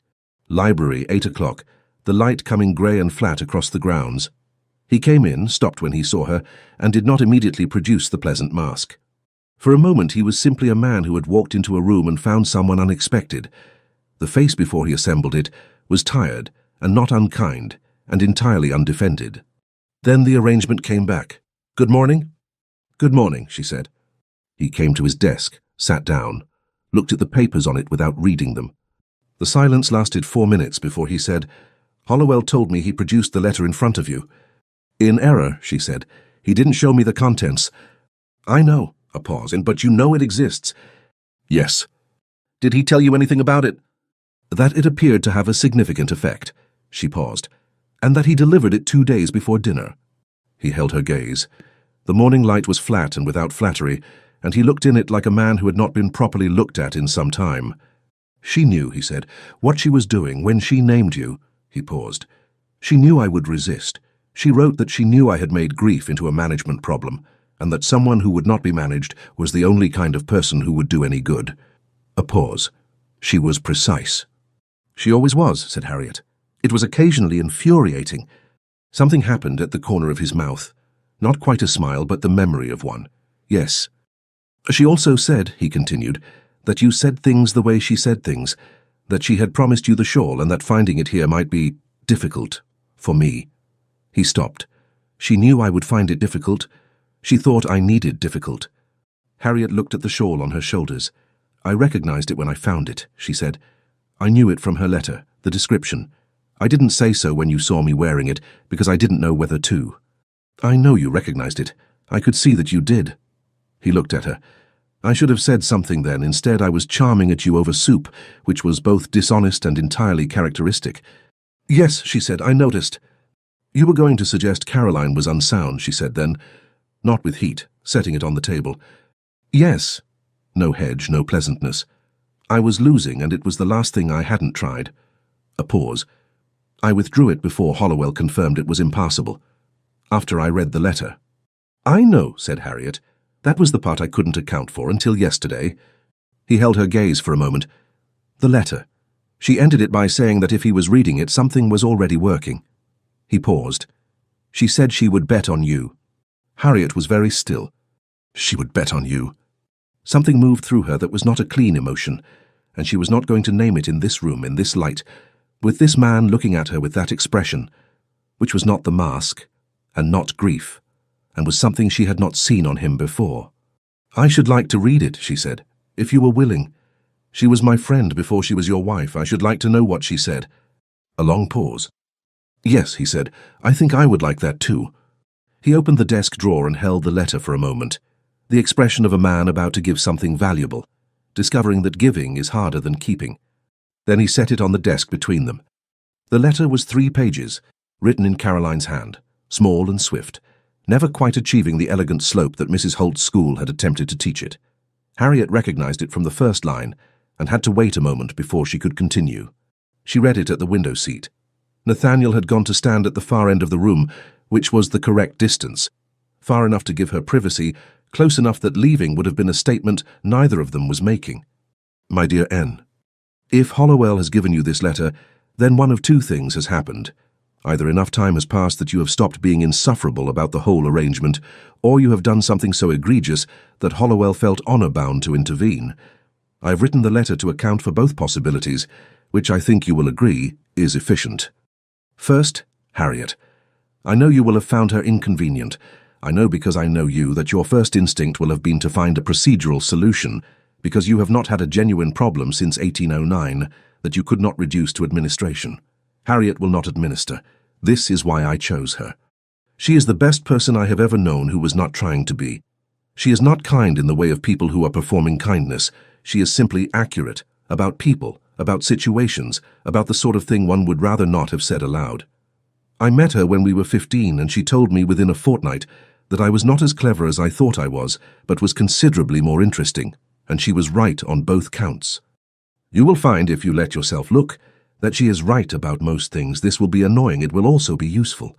Library, 8 o'clock, the light coming grey and flat across the grounds. He came in, stopped when he saw her, and did not immediately produce the pleasant mask. For a moment he was simply a man who had walked into a room and found someone unexpected. The face before he assembled it was tired and not unkind and entirely undefended. Then the arrangement came back. "Good morning?" "Good morning," she said. He came to his desk, sat down, looked at the papers on it without reading them. The silence lasted 4 minutes before he said, "Hollowell told me he produced the letter in front of you." "In error," she said. "He didn't show me the contents." "I know." A pause. "But you know it exists." "Yes." "Did he tell you anything about it?" "That it appeared to have a significant effect." She paused. "And that he delivered it 2 days before dinner." He held her gaze. The morning light was flat and without flattery, and he looked in it like a man who had not been properly looked at in some time. "She knew," he said, "what she was doing when she named you." He paused. "She knew I would resist. She wrote that she knew I had made grief into a management problem, and that someone who would not be managed was the only kind of person who would do any good." A pause. "She was precise." "She always was," said Harriet. "It was occasionally infuriating." Something happened at the corner of his mouth. Not quite a smile, but the memory of one. "Yes." "She also said," he continued, "that you said things the way she said things, that she had promised you the shawl and that finding it here might be difficult for me." He stopped. "She knew I would find it difficult. She thought I needed difficult." Harriet looked at the shawl on her shoulders. "I recognized it when I found it," she said. "I knew it from her letter, the description. I didn't say so when you saw me wearing it, because I didn't know whether to." "I know you recognized it. I could see that you did." He looked at her. "I should have said something then. Instead, I was charming at you over soup, which was both dishonest and entirely characteristic." "Yes," she said, "I noticed." "You were going to suggest Caroline was unsound," she said then, not with heat, setting it on the table. "Yes." No hedge, no pleasantness. "I was losing, and it was the last thing I hadn't tried." A pause. "I withdrew it before Hollowell confirmed it was impassable. After I read the letter." "I know," said Harriet. "That was the part I couldn't account for until yesterday." He held her gaze for a moment. "The letter." She ended it by saying that if he was reading it, something was already working. He paused. "She said she would bet on you." Harriet was very still. "She would bet on you." Something moved through her that was not a clean emotion, and she was not going to name it in this room, in this light, with this man looking at her with that expression, which was not the mask, and not grief, and was something she had not seen on him before. "I should like to read it," she said, "if you were willing. She was my friend before she was your wife. I should like to know what she said." A long pause. "Yes," he said, "I think I would like that too." He opened the desk drawer and held the letter for a moment, the expression of a man about to give something valuable, discovering that giving is harder than keeping. Then he set it on the desk between them. The letter was 3 pages, written in Caroline's hand, small and swift, never quite achieving the elegant slope that Mrs. Holt's school had attempted to teach it. Harriet recognized it from the first line and had to wait a moment before she could continue. She read it at the window seat. Nathaniel had gone to stand at the far end of the room, which was the correct distance, far enough to give her privacy, close enough that leaving would have been a statement neither of them was making. "My dear N, if Hollowell has given you this letter, then one of 2 things has happened. Either enough time has passed that you have stopped being insufferable about the whole arrangement, or you have done something so egregious that Hollowell felt honor-bound to intervene. I have written the letter to account for both possibilities, which I think you will agree is efficient. First, Harriet. I know you will have found her inconvenient. I know because I know you that your first instinct will have been to find a procedural solution, because you have not had a genuine problem since 1809 that you could not reduce to administration. Harriet will not administer. This is why I chose her. She is the best person I have ever known who was not trying to be. She is not kind in the way of people who are performing kindness. She is simply accurate, about people, about situations, about the sort of thing one would rather not have said aloud. I met her when we were 15 and she told me within a fortnight that I was not as clever as I thought I was, but was considerably more interesting, and she was right on both counts. You will find, if you let yourself look, that she is right about most things. This will be annoying, it will also be useful.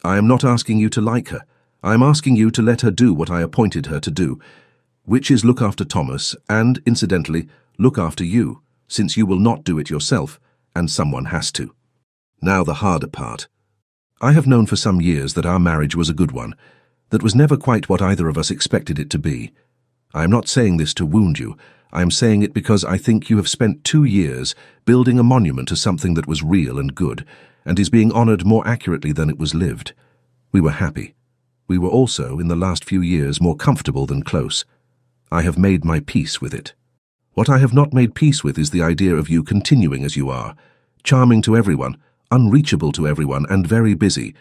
I am not asking you to like her. I am asking you to let her do what I appointed her to do, which is look after Thomas and, incidentally, look after you, since you will not do it yourself, and someone has to. Now the harder part. I have known for some years that our marriage was a good one, that was never quite what either of us expected it to be. I am not saying this to wound you. I am saying it because I think you have spent 2 years building a monument to something that was real and good, and is being honored more accurately than it was lived. We were happy. We were also, in the last few years, more comfortable than close. I have made my peace with it. What I have not made peace with is the idea of you continuing as you are, charming to everyone, unreachable to everyone, and very busy.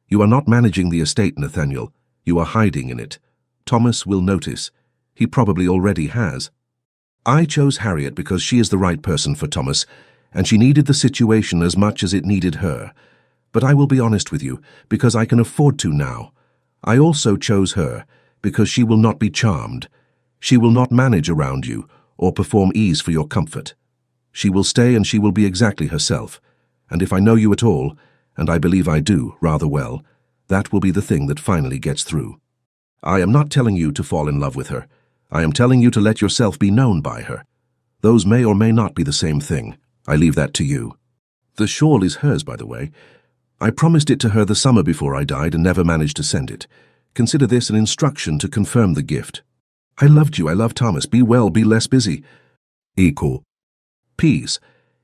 You are not managing the estate, Nathaniel. You are hiding in it. Thomas will notice. He probably already has. I chose Harriet because she is the right person for Thomas, and she needed the situation as much as it needed her. But I will be honest with you, because I can afford to now. I also chose her because she will not be charmed. She will not manage around you or perform ease for your comfort. She will stay and she will be exactly herself. And if I know you at all, and I believe I do rather well, that will be the thing that finally gets through. I am not telling you to fall in love with her. I am telling you to let yourself be known by her. Those may or may not be the same thing. I leave that to you. The shawl is hers, by the way. I promised it to her the summer before I died and never managed to send it. Consider this an instruction to confirm the gift. I loved you, I love Thomas. Be well, be less busy. Equal. Peace.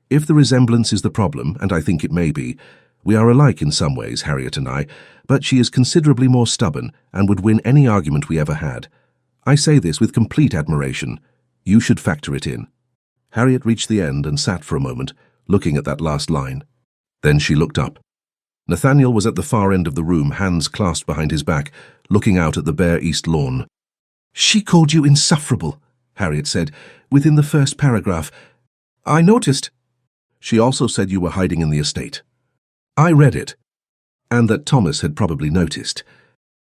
If the resemblance is the problem, and I think it may be, we are alike in some ways, Harriet and I, but she is considerably more stubborn and would win any argument we ever had. I say this with complete admiration. You should factor it in. Harriet reached the end and sat for a moment, looking at that last line. Then she looked up. Nathaniel was at the far end of the room, hands clasped behind his back, looking out at the bare east lawn. She called you insufferable, Harriet said, within the first paragraph. I noticed. She also said you were hiding in the estate. I read it, and that Thomas had probably noticed.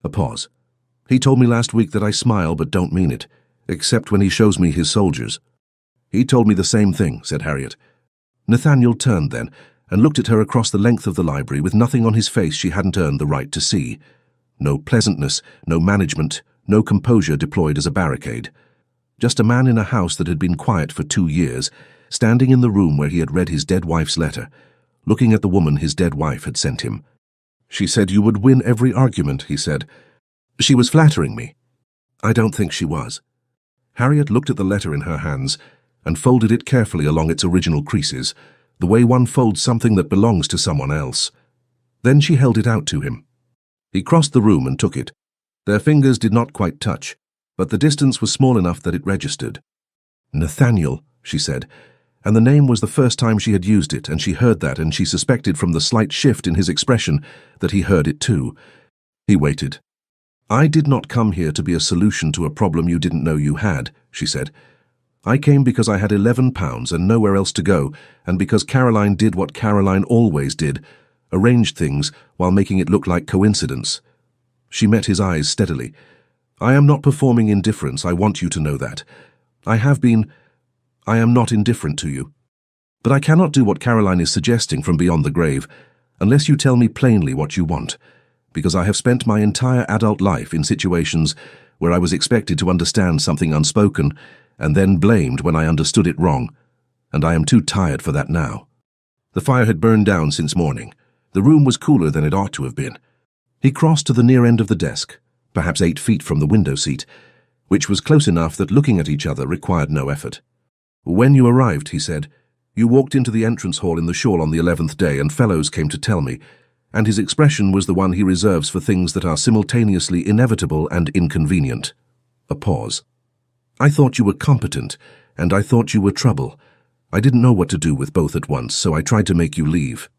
A pause. He told me last week that I smile but don't mean it, except when he shows me his soldiers. He told me the same thing, said Harriet. Nathaniel turned then, and looked at her across the length of the library with nothing on his face she hadn't earned the right to see. No pleasantness, no management, no composure deployed as a barricade. Just a man in a house that had been quiet for 2 years, standing in the room where he had read his dead wife's letter, looking at the woman his dead wife had sent him. She said you would win every argument, he said. She was flattering me. I don't think she was. Harriet looked at the letter in her hands and folded it carefully along its original creases, the way one folds something that belongs to someone else. Then she held it out to him. He crossed the room and took it. Their fingers did not quite touch, but the distance was small enough that it registered. Nathaniel, she said, and the name was the first time she had used it, and she heard that, and she suspected from the slight shift in his expression that he heard it too. He waited. I did not come here to be a solution to a problem you didn't know you had, she said. I came because I had £11 and nowhere else to go, and because Caroline did what Caroline always did, arranged things while making it look like coincidence. She met his eyes steadily. I am not performing indifference, I want you to know that. I have been. I am not indifferent to you. But I cannot do what Caroline is suggesting from beyond the grave, unless you tell me plainly what you want, because I have spent my entire adult life in situations where I was expected to understand something unspoken, and then blamed when I understood it wrong, and I am too tired for that now. The fire had burned down since morning. The room was cooler than it ought to have been. He crossed to the near end of the desk, perhaps 8 feet from the window seat, which was close enough that looking at each other required no effort. When you arrived, he said, you walked into the entrance hall in the shawl on the 11th day, and fellows came to tell me, and his expression was the one he reserves for things that are simultaneously inevitable and inconvenient. A pause. I thought you were competent, and I thought you were trouble. I didn't know what to do with both at once, so I tried to make you leave.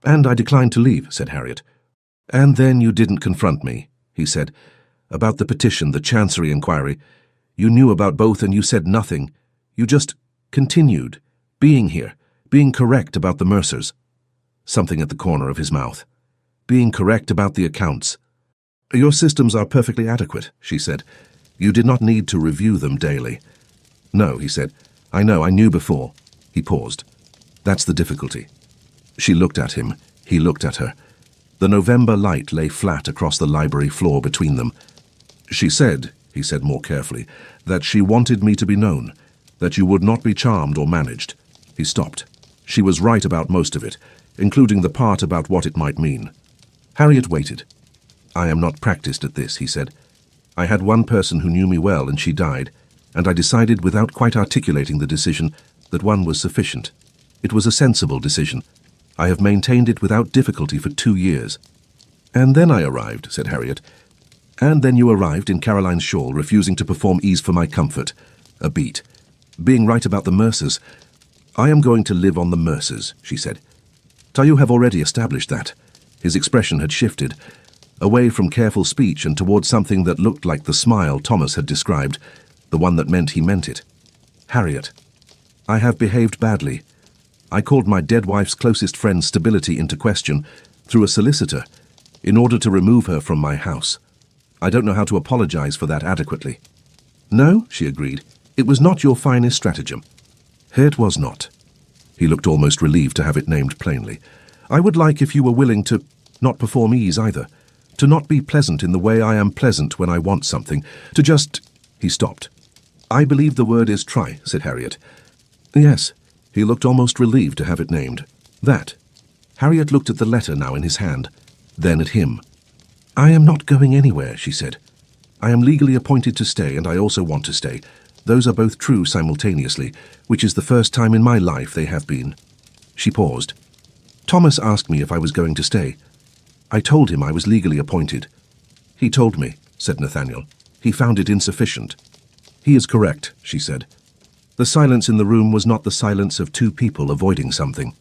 And I declined to leave, said Harriet. "And then you didn't confront me," he said, "about the petition, the Chancery inquiry. You knew about both and you said nothing. You just continued, being here, being correct about the Mercers." Something at the corner of his mouth. "Being correct about the accounts." "Your systems are perfectly adequate," she said. "You did not need to review them daily." "No," he said. "I know, I knew before." He paused. "That's the difficulty." She looked at him. He looked at her. The November light lay flat across the library floor between them. "She said," he said more carefully, "that she wanted me to be known, that you would not be charmed or managed." He stopped. She was right about most of it, including the part about what it might mean. Harriet waited. "I am not practiced at this," he said. "I had one person who knew me well and she died, and I decided without quite articulating the decision that one was sufficient. It was a sensible decision. I have maintained it without difficulty for 2 years. "And then I arrived," said Harriet. "And then you arrived in Caroline's shawl, refusing to perform ease for my comfort." A beat. "Being right about the Mercers. I am going to live on the Mercers," she said. "You have already established that." His expression had shifted, away from careful speech and towards something that looked like the smile Thomas had described, the one that meant he meant it. "Harriet, I have behaved badly. I called my dead wife's closest friend's stability into question through a solicitor in order to remove her from my house. I don't know how to apologize for that adequately." "No," she agreed. "It was not your finest stratagem." "It was not." He looked almost relieved to have it named plainly. "I would like if you were willing to not perform ease either, to not be pleasant in the way I am pleasant when I want something, to just—" He stopped. "I believe the word is try," said Harriet. "Yes." He looked almost relieved to have it named. "That." Harriet looked at the letter now in his hand, then at him. "I am not going anywhere," she said. "I am legally appointed to stay, and I also want to stay. Those are both true simultaneously, which is the first time in my life they have been." She paused. "Thomas asked me if I was going to stay. I told him I was legally appointed." "He told me," said Nathaniel. "He found it insufficient." "He is correct," she said. The silence in the room was not the silence of two people avoiding something.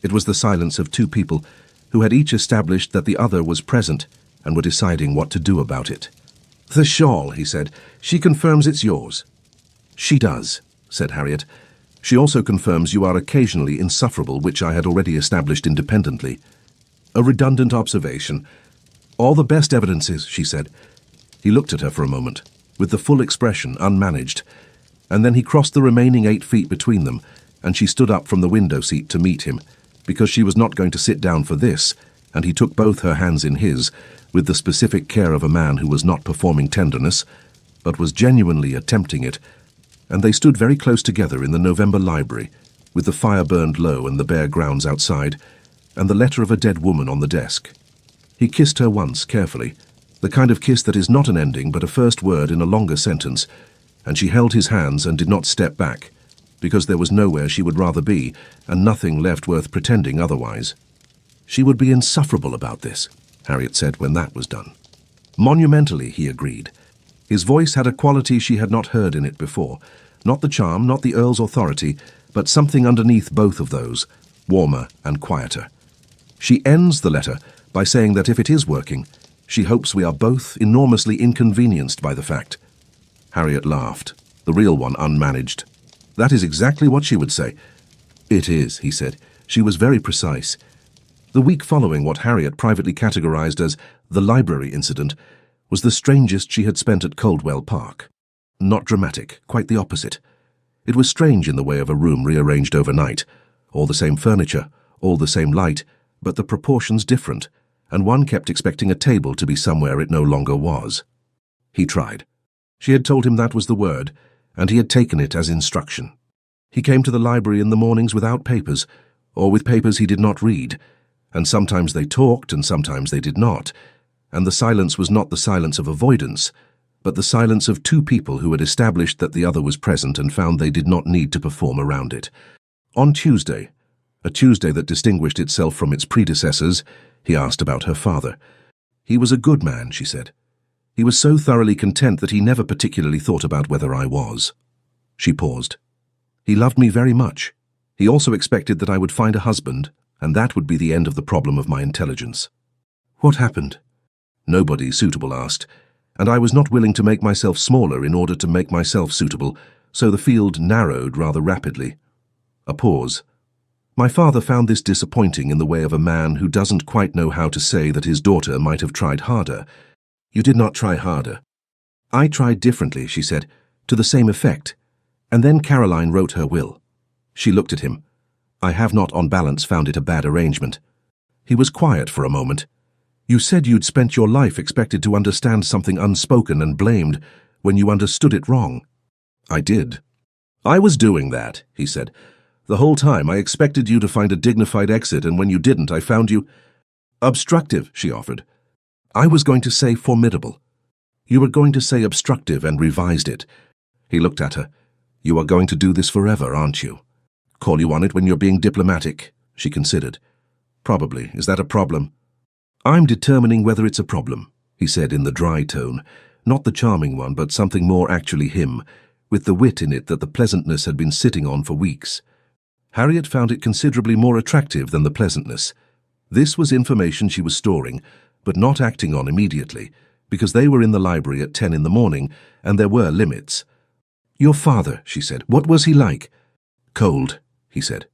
It was the silence of two people who had each established that the other was present and were deciding what to do about it. "The shawl," he said. "She confirms it's yours." "She does," said Harriet. "She also confirms you are occasionally insufferable, which I had already established independently." A redundant observation. "All the best evidences," she said. He looked at her for a moment, with the full expression unmanaged, and then he crossed the remaining 8 feet between them, and she stood up from the window seat to meet him, because she was not going to sit down for this, and he took both her hands in his, with the specific care of a man who was not performing tenderness, but was genuinely attempting it, and they stood very close together in the November library, with the fire burned low and the bare grounds outside, and the letter of a dead woman on the desk. He kissed her once, carefully, the kind of kiss that is not an ending but a first word in a longer sentence, and she held his hands and did not step back, because there was nowhere she would rather be, and nothing left worth pretending otherwise. "She would be insufferable about this," Harriet said when that was done. "Monumentally," he agreed. His voice had a quality she had not heard in it before, not the charm, not the Earl's authority, but something underneath both of those, warmer and quieter. She ends the letter by saying that if it is working, she hopes we are both enormously inconvenienced by the fact. Harriet laughed, the real one unmanaged. "That is exactly what she would say." "It is," he said. She was very precise. The week following what Harriet privately categorized as the library incident was the strangest she had spent at Coldwell Park. Not dramatic, quite the opposite. It was strange in the way of a room rearranged overnight, all the same furniture, all the same light, but the proportions different, and one kept expecting a table to be somewhere it no longer was. He tried. She had told him that was the word, and he had taken it as instruction. He came to the library in the mornings without papers, or with papers he did not read, and sometimes they talked and sometimes they did not, and the silence was not the silence of avoidance, but the silence of two people who had established that the other was present and found they did not need to perform around it. On Tuesday, a Tuesday that distinguished itself from its predecessors, he asked about her father. "He was a good man," she said. "He was so thoroughly content that he never particularly thought about whether I was." She paused. "He loved me very much. He also expected that I would find a husband, and that would be the end of the problem of my intelligence." What happened? Nobody suitable asked, and I was not willing to make myself smaller in order to make myself suitable, so the field narrowed rather rapidly. A pause. My father found this disappointing in the way of a man who doesn't quite know how to say that his daughter might have tried harder. You did not try harder. I tried differently, she said, to the same effect. And then Caroline wrote her will. She looked at him. I have not on balance found it a bad arrangement. He was quiet for a moment. You said you'd spent your life expected to understand something unspoken and blamed when you understood it wrong. I did. I was doing that, he said. The whole time I expected you to find a dignified exit, and when you didn't, I found you obstructive, she offered. I was going to say formidable. You were going to say obstructive and revised it. He looked at her. You are going to do this forever, aren't you? Call you on it when you're being diplomatic, she considered. Probably. Is that a problem? I'm determining whether it's a problem, he said in the dry tone, not the charming one, but something more actually him, with the wit in it that the pleasantness had been sitting on for weeks. Harriet found it considerably more attractive than the pleasantness. This was information she was storing, but not acting on immediately, because they were in the library at 10 in the morning, and there were limits. Your father, she said, what was he like? Cold, he said.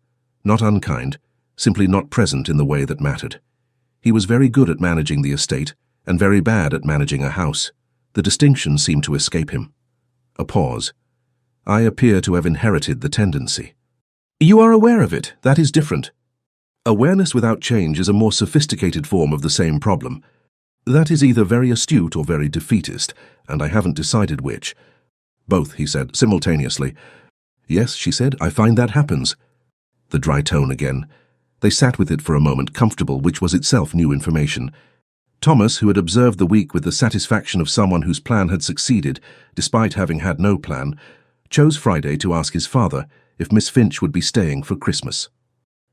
Not unkind, simply not present in the way that mattered. He was very good at managing the estate, and very bad at managing a house. The distinction seemed to escape him. A pause. I appear to have inherited the tendency. You are aware of it. That is different. Awareness without change is a more sophisticated form of the same problem. That is either very astute or very defeatist, and I haven't decided which. Both, he said, simultaneously. Yes, she said, I find that happens. The dry tone again. They sat with it for a moment, comfortable, which was itself new information. Thomas, who had observed the week with the satisfaction of someone whose plan had succeeded, despite having had no plan, chose Friday to ask his father if Miss Finch would be staying for Christmas.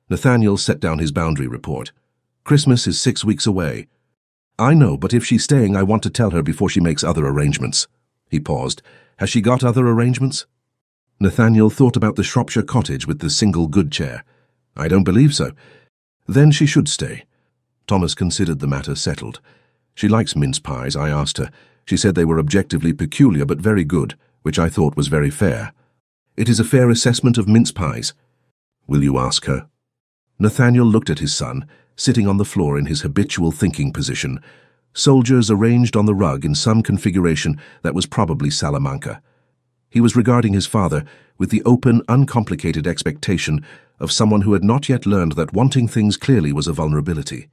Nathaniel set down his boundary report. Christmas is 6 weeks away. I know, but if she's staying, I want to tell her before she makes other arrangements. He paused. Has she got other arrangements? Nathaniel thought about the Shropshire cottage with the single good chair. I don't believe so. Then she should stay. Thomas considered the matter settled. She likes mince pies, I asked her. She said they were objectively peculiar but very good, which I thought was very fair. It is a fair assessment of mince pies. Will you ask her? Nathaniel looked at his son, sitting on the floor in his habitual thinking position, soldiers arranged on the rug in some configuration that was probably Salamanca. He was regarding his father with the open, uncomplicated expectation of someone who had not yet learned that wanting things clearly was a vulnerability.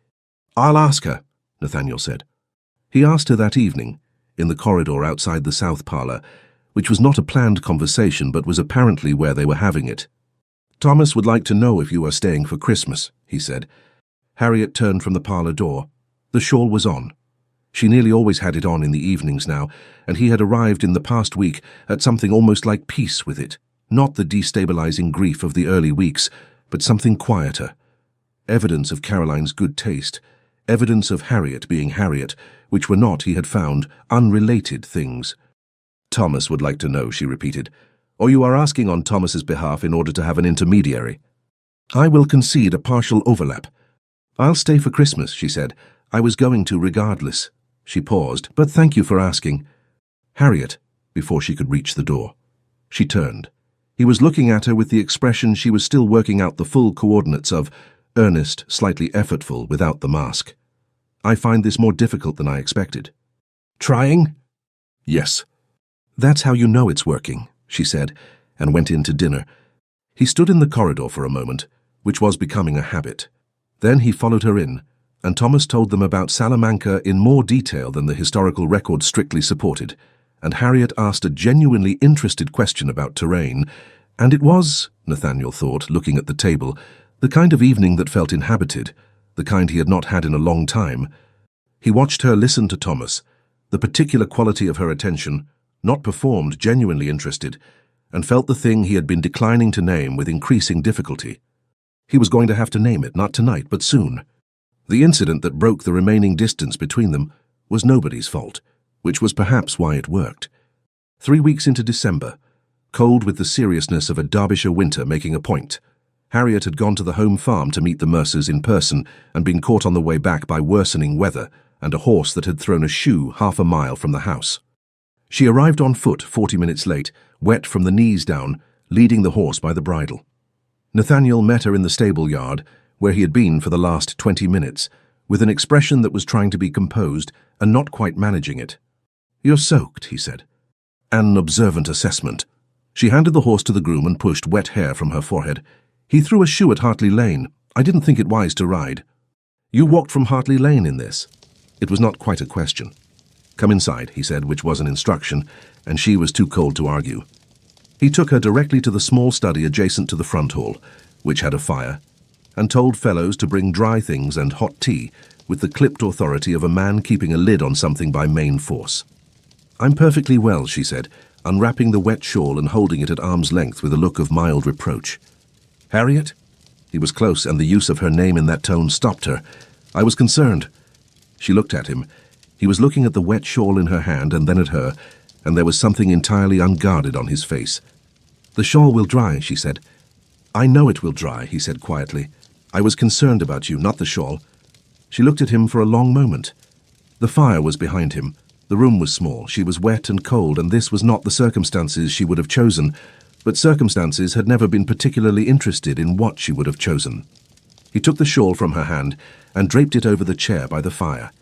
I'll ask her, Nathaniel said. He asked her that evening, in the corridor outside the south parlour, which was not a planned conversation but was apparently where they were having it. Thomas would like to know if you are staying for Christmas, he said. Harriet turned from the parlour door. The shawl was on. She nearly always had it on in the evenings now, and he had arrived in the past week at something almost like peace with it, not the destabilizing grief of the early weeks, but something quieter. Evidence of Caroline's good taste, evidence of Harriet being Harriet, which were not, he had found, unrelated things. Thomas would like to know, she repeated. Or you are asking on Thomas's behalf in order to have an intermediary. I will concede a partial overlap. I'll stay for Christmas, she said. I was going to regardless. She paused, but thank you for asking. Harriet, before she could reach the door. She turned. He was looking at her with the expression she was still working out the full coordinates of, earnest, slightly effortful, without the mask. I find this more difficult than I expected. Trying? Yes. That's how you know it's working, she said, and went in to dinner. He stood in the corridor for a moment, which was becoming a habit. Then he followed her in, and Thomas told them about Salamanca in more detail than the historical record strictly supported, and Harriet asked a genuinely interested question about terrain, and it was, Nathaniel thought, looking at the table, the kind of evening that felt inhabited, the kind he had not had in a long time. He watched her listen to Thomas, the particular quality of her attention, not performed, genuinely interested, and felt the thing he had been declining to name with increasing difficulty. He was going to have to name it, not tonight, but soon. The incident that broke the remaining distance between them was nobody's fault, which was perhaps why it worked. 3 weeks into December, cold with the seriousness of a Derbyshire winter making a point, Harriet had gone to the home farm to meet the Mercers in person and been caught on the way back by worsening weather and a horse that had thrown a shoe half a mile from the house. She arrived on foot 40 minutes late, wet from the knees down, leading the horse by the bridle. Nathaniel met her in the stable yard, where he had been for the last 20 minutes, with an expression that was trying to be composed and not quite managing it. "You're soaked," he said. "An observant assessment." She handed the horse to the groom and pushed wet hair from her forehead. "He threw a shoe at Hartley Lane. I didn't think it wise to ride." "You walked from Hartley Lane in this?" It was not quite a question. "Come inside," he said, which was an instruction, and she was too cold to argue. He took her directly to the small study adjacent to the front hall, which had a fire, and told Fellows to bring dry things and hot tea with the clipped authority of a man keeping a lid on something by main force. "I'm perfectly well," she said, unwrapping the wet shawl and holding it at arm's length with a look of mild reproach. "Harriet?" He was close, and the use of her name in that tone stopped her. "I was concerned." She looked at him. He was looking at the wet shawl in her hand and then at her, and there was something entirely unguarded on his face. "The shawl will dry," she said. "I know it will dry," he said quietly. "I was concerned about you, not the shawl." She looked at him for a long moment. The fire was behind him. The room was small. She was wet and cold, and this was not the circumstances she would have chosen, but circumstances had never been particularly interested in what she would have chosen. He took the shawl from her hand and draped it over the chair by the fire.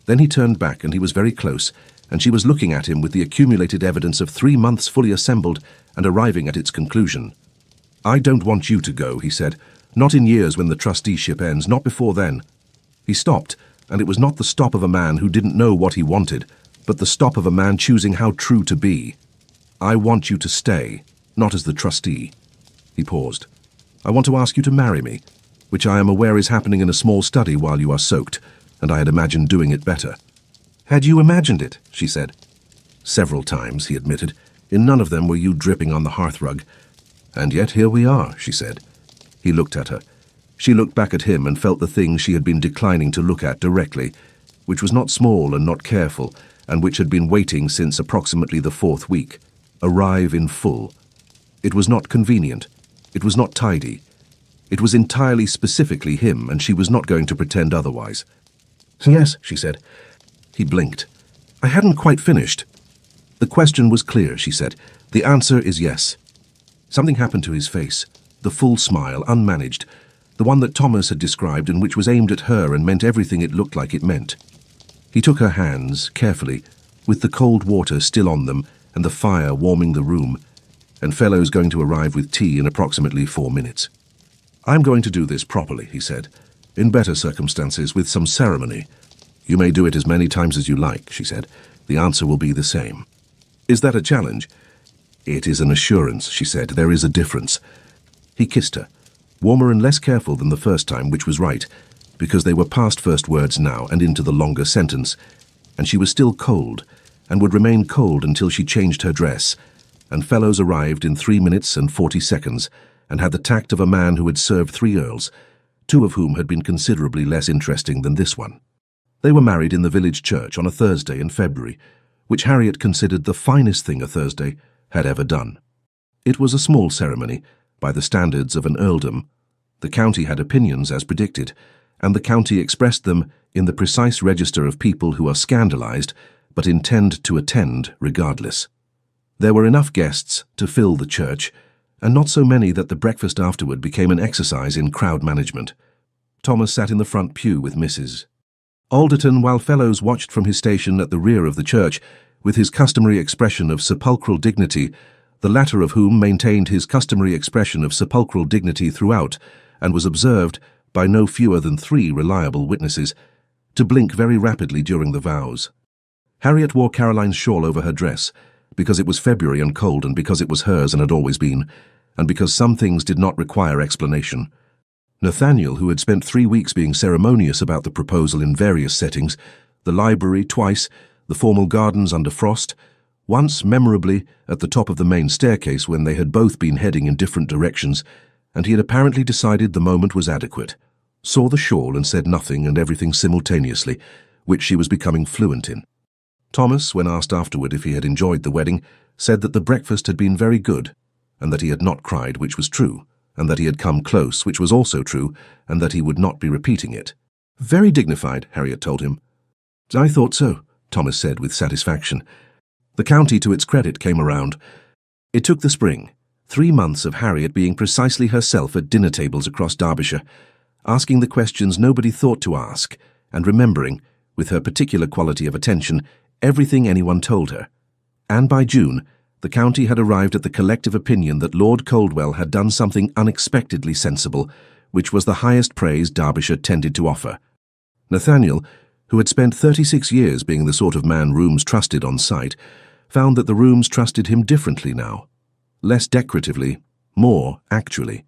Then he turned back, and he was very close, and she was looking at him with the accumulated evidence of 3 months fully assembled and arriving at its conclusion. "I don't want you to go," he said. "Not in years when the trusteeship ends, not before then." He stopped, and it was not the stop of a man who didn't know what he wanted, but the stop of a man choosing how true to be. "I want you to stay, not as the trustee." He paused. "I want to ask you to marry me, which I am aware is happening in a small study while you are soaked, and I had imagined doing it better." "Had you imagined it?" she said. "Several times," he admitted. "In none of them were you dripping on the hearthrug." "And yet here we are," she said. He looked at her. She looked back at him and felt the thing she had been declining to look at directly, which was not small and not careful, and which had been waiting since approximately the 4th week, arrive in full. It was not convenient. It was not tidy. It was entirely specifically him, and she was not going to pretend otherwise. "Yes," she said. He blinked. "I hadn't quite finished." "The question was clear," she said. "The answer is yes." Something happened to his face, the full smile, unmanaged, the one that Thomas had described and which was aimed at her and meant everything it looked like it meant. He took her hands, carefully, with the cold water still on them and the fire warming the room, and Fellows going to arrive with tea in approximately 4 minutes. "I'm going to do this properly," he said. "In better circumstances, with some ceremony." "You may do it as many times as you like," she said. "The answer will be the same." "Is that a challenge?" "It is an assurance," she said. "There is a difference." He kissed her, warmer and less careful than the first time, which was right, because they were past first words now and into the longer sentence, and she was still cold, and would remain cold until she changed her dress, and Fellows arrived in 3 minutes and 40 seconds, and had the tact of a man who had served 3 earls, 2 of whom had been considerably less interesting than this one. They were married in the village church on a Thursday in February, which Harriet considered the finest thing a Thursday had ever done. It was a small ceremony, by the standards of an earldom. The county had opinions, as predicted, and the county expressed them in the precise register of people who are scandalized, but intend to attend regardless. There were enough guests to fill the church, and not so many that the breakfast afterward became an exercise in crowd management. Thomas sat in the front pew with Mrs. Alderton, while Fellows watched from his station at the rear of the church, with his customary expression of sepulchral dignity, the latter of whom maintained his customary expression of sepulchral dignity throughout, and was observed, by no fewer than 3 reliable witnesses, to blink very rapidly during the vows. Harriet wore Caroline's shawl over her dress, because it was February and cold, and because it was hers and had always been, and because some things did not require explanation. Nathaniel, who had spent 3 weeks being ceremonious about the proposal in various settings, the library twice, the formal gardens under frost, once memorably at the top of the main staircase when they had both been heading in different directions, and he had apparently decided the moment was adequate, saw the shawl and said nothing and everything simultaneously, which she was becoming fluent in. Thomas, when asked afterward if he had enjoyed the wedding, said that the breakfast had been very good, and that he had not cried, which was true. and that he had come close, which was also true, and that he would not be repeating it. Very dignified, Harriet told him. I thought so, Thomas said with satisfaction. The county, to its credit, came around. It took the spring, 3 months of Harriet being precisely herself at dinner tables across Derbyshire, asking the questions nobody thought to ask, and remembering, with her particular quality of attention, everything anyone told her. And by June, the county had arrived at the collective opinion that Lord Coldwell had done something unexpectedly sensible, which was the highest praise Derbyshire tended to offer. Nathaniel, who had spent 36 years being the sort of man rooms trusted on sight, found that the rooms trusted him differently now. Less decoratively, more actually.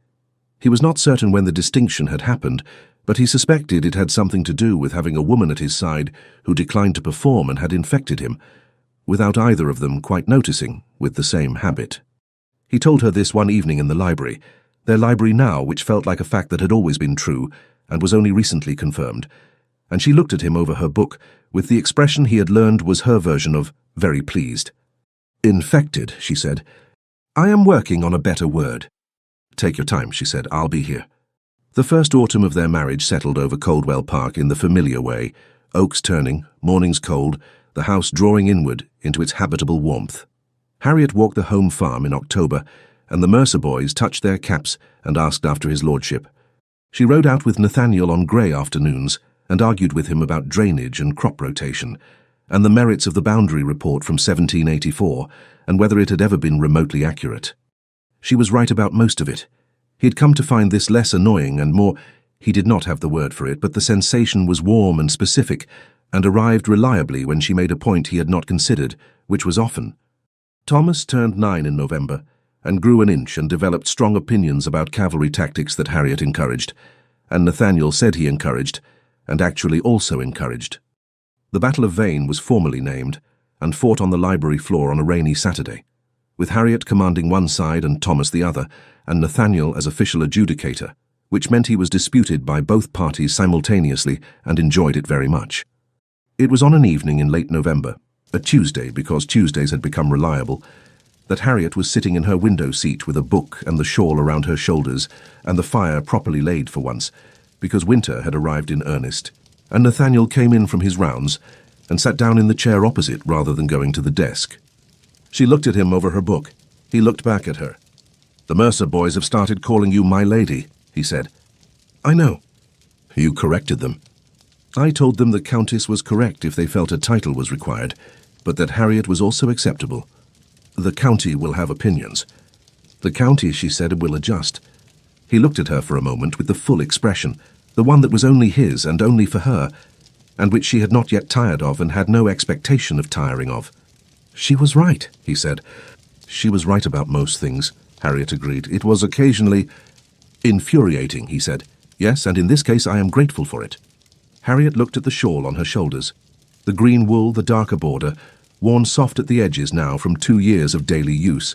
He was not certain when the distinction had happened, but he suspected it had something to do with having a woman at his side who declined to perform and had infected him, without either of them quite noticing, with the same habit. He told her this one evening in the library, their library now, which felt like a fact that had always been true and was only recently confirmed, and she looked at him over her book with the expression he had learned was her version of very pleased. Infected, she said. I am working on a better word. Take your time, she said. I'll be here. The first autumn of their marriage settled over Coldwell Park in the familiar way, oaks turning, mornings cold, the house drawing inward into its habitable warmth. Harriet walked the home farm in October, and the Mercer boys touched their caps and asked after his lordship. She rode out with Nathaniel on grey afternoons and argued with him about drainage and crop rotation, and the merits of the boundary report from 1784, and whether it had ever been remotely accurate. She was right about most of it. He had come to find this less annoying and more, he did not have the word for it, but the sensation was warm and specific, and arrived reliably when she made a point he had not considered, which was often. Thomas turned 9 in November, and grew an inch and developed strong opinions about cavalry tactics that Harriet encouraged, and Nathaniel said he encouraged, and actually also encouraged. The Battle of Vane was formally named, and fought on the library floor on a rainy Saturday, with Harriet commanding one side and Thomas the other, and Nathaniel as official adjudicator, which meant he was disputed by both parties simultaneously and enjoyed it very much. It was on an evening in late November, a Tuesday because Tuesdays had become reliable, that Harriet was sitting in her window seat with a book and the shawl around her shoulders and the fire properly laid for once, because winter had arrived in earnest, and Nathaniel came in from his rounds and sat down in the chair opposite rather than going to the desk. She looked at him over her book. He looked back at her. The Mercer boys have started calling you my lady, he said. I know. You corrected them. I told them the Countess was correct if they felt a title was required, but that Harriet was also acceptable. The county will have opinions. The county, she said, will adjust. He looked at her for a moment with the full expression, the one that was only his and only for her, and which she had not yet tired of and had no expectation of tiring of. She was right, he said. She was right about most things, Harriet agreed. It was occasionally infuriating, he said. Yes, and in this case I am grateful for it. Harriet looked at the shawl on her shoulders. The green wool, the darker border, worn soft at the edges now from 2 years of daily use.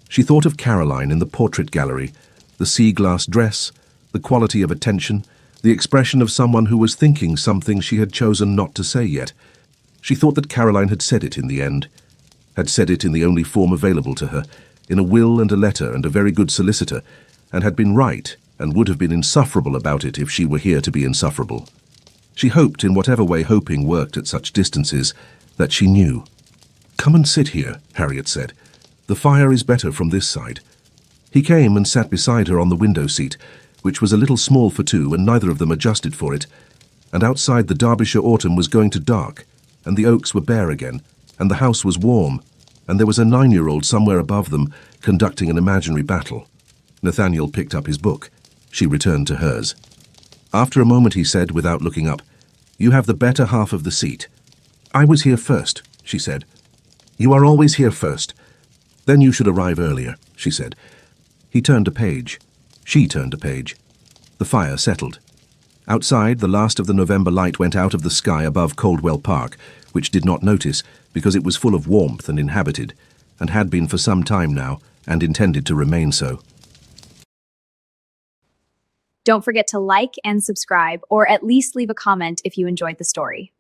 She thought of Caroline in the portrait gallery, the sea-glass dress, the quality of attention, the expression of someone who was thinking something she had chosen not to say yet. She thought that Caroline had said it in the end, had said it in the only form available to her, in a will and a letter and a very good solicitor, and had been right and would have been insufferable about it if she were here to be insufferable. She hoped, in whatever way hoping worked at such distances, that she knew. Come and sit here, Harriet said. The fire is better from this side. He came and sat beside her on the window seat, which was a little small for two, and neither of them adjusted for it, and outside the Derbyshire autumn was going to dark, and the oaks were bare again, and the house was warm, and there was a 9-year-old somewhere above them conducting an imaginary battle. Nathaniel picked up his book. She returned to hers. After a moment he said, without looking up, You have the better half of the seat. I was here first, she said. You are always here first. Then you should arrive earlier, she said. He turned a page. She turned a page. The fire settled. Outside, the last of the November light went out of the sky above Coldwell Park, which did not notice because it was full of warmth and inhabited, and had been for some time now, and intended to remain so. Don't forget to like and subscribe, or at least leave a comment if you enjoyed the story.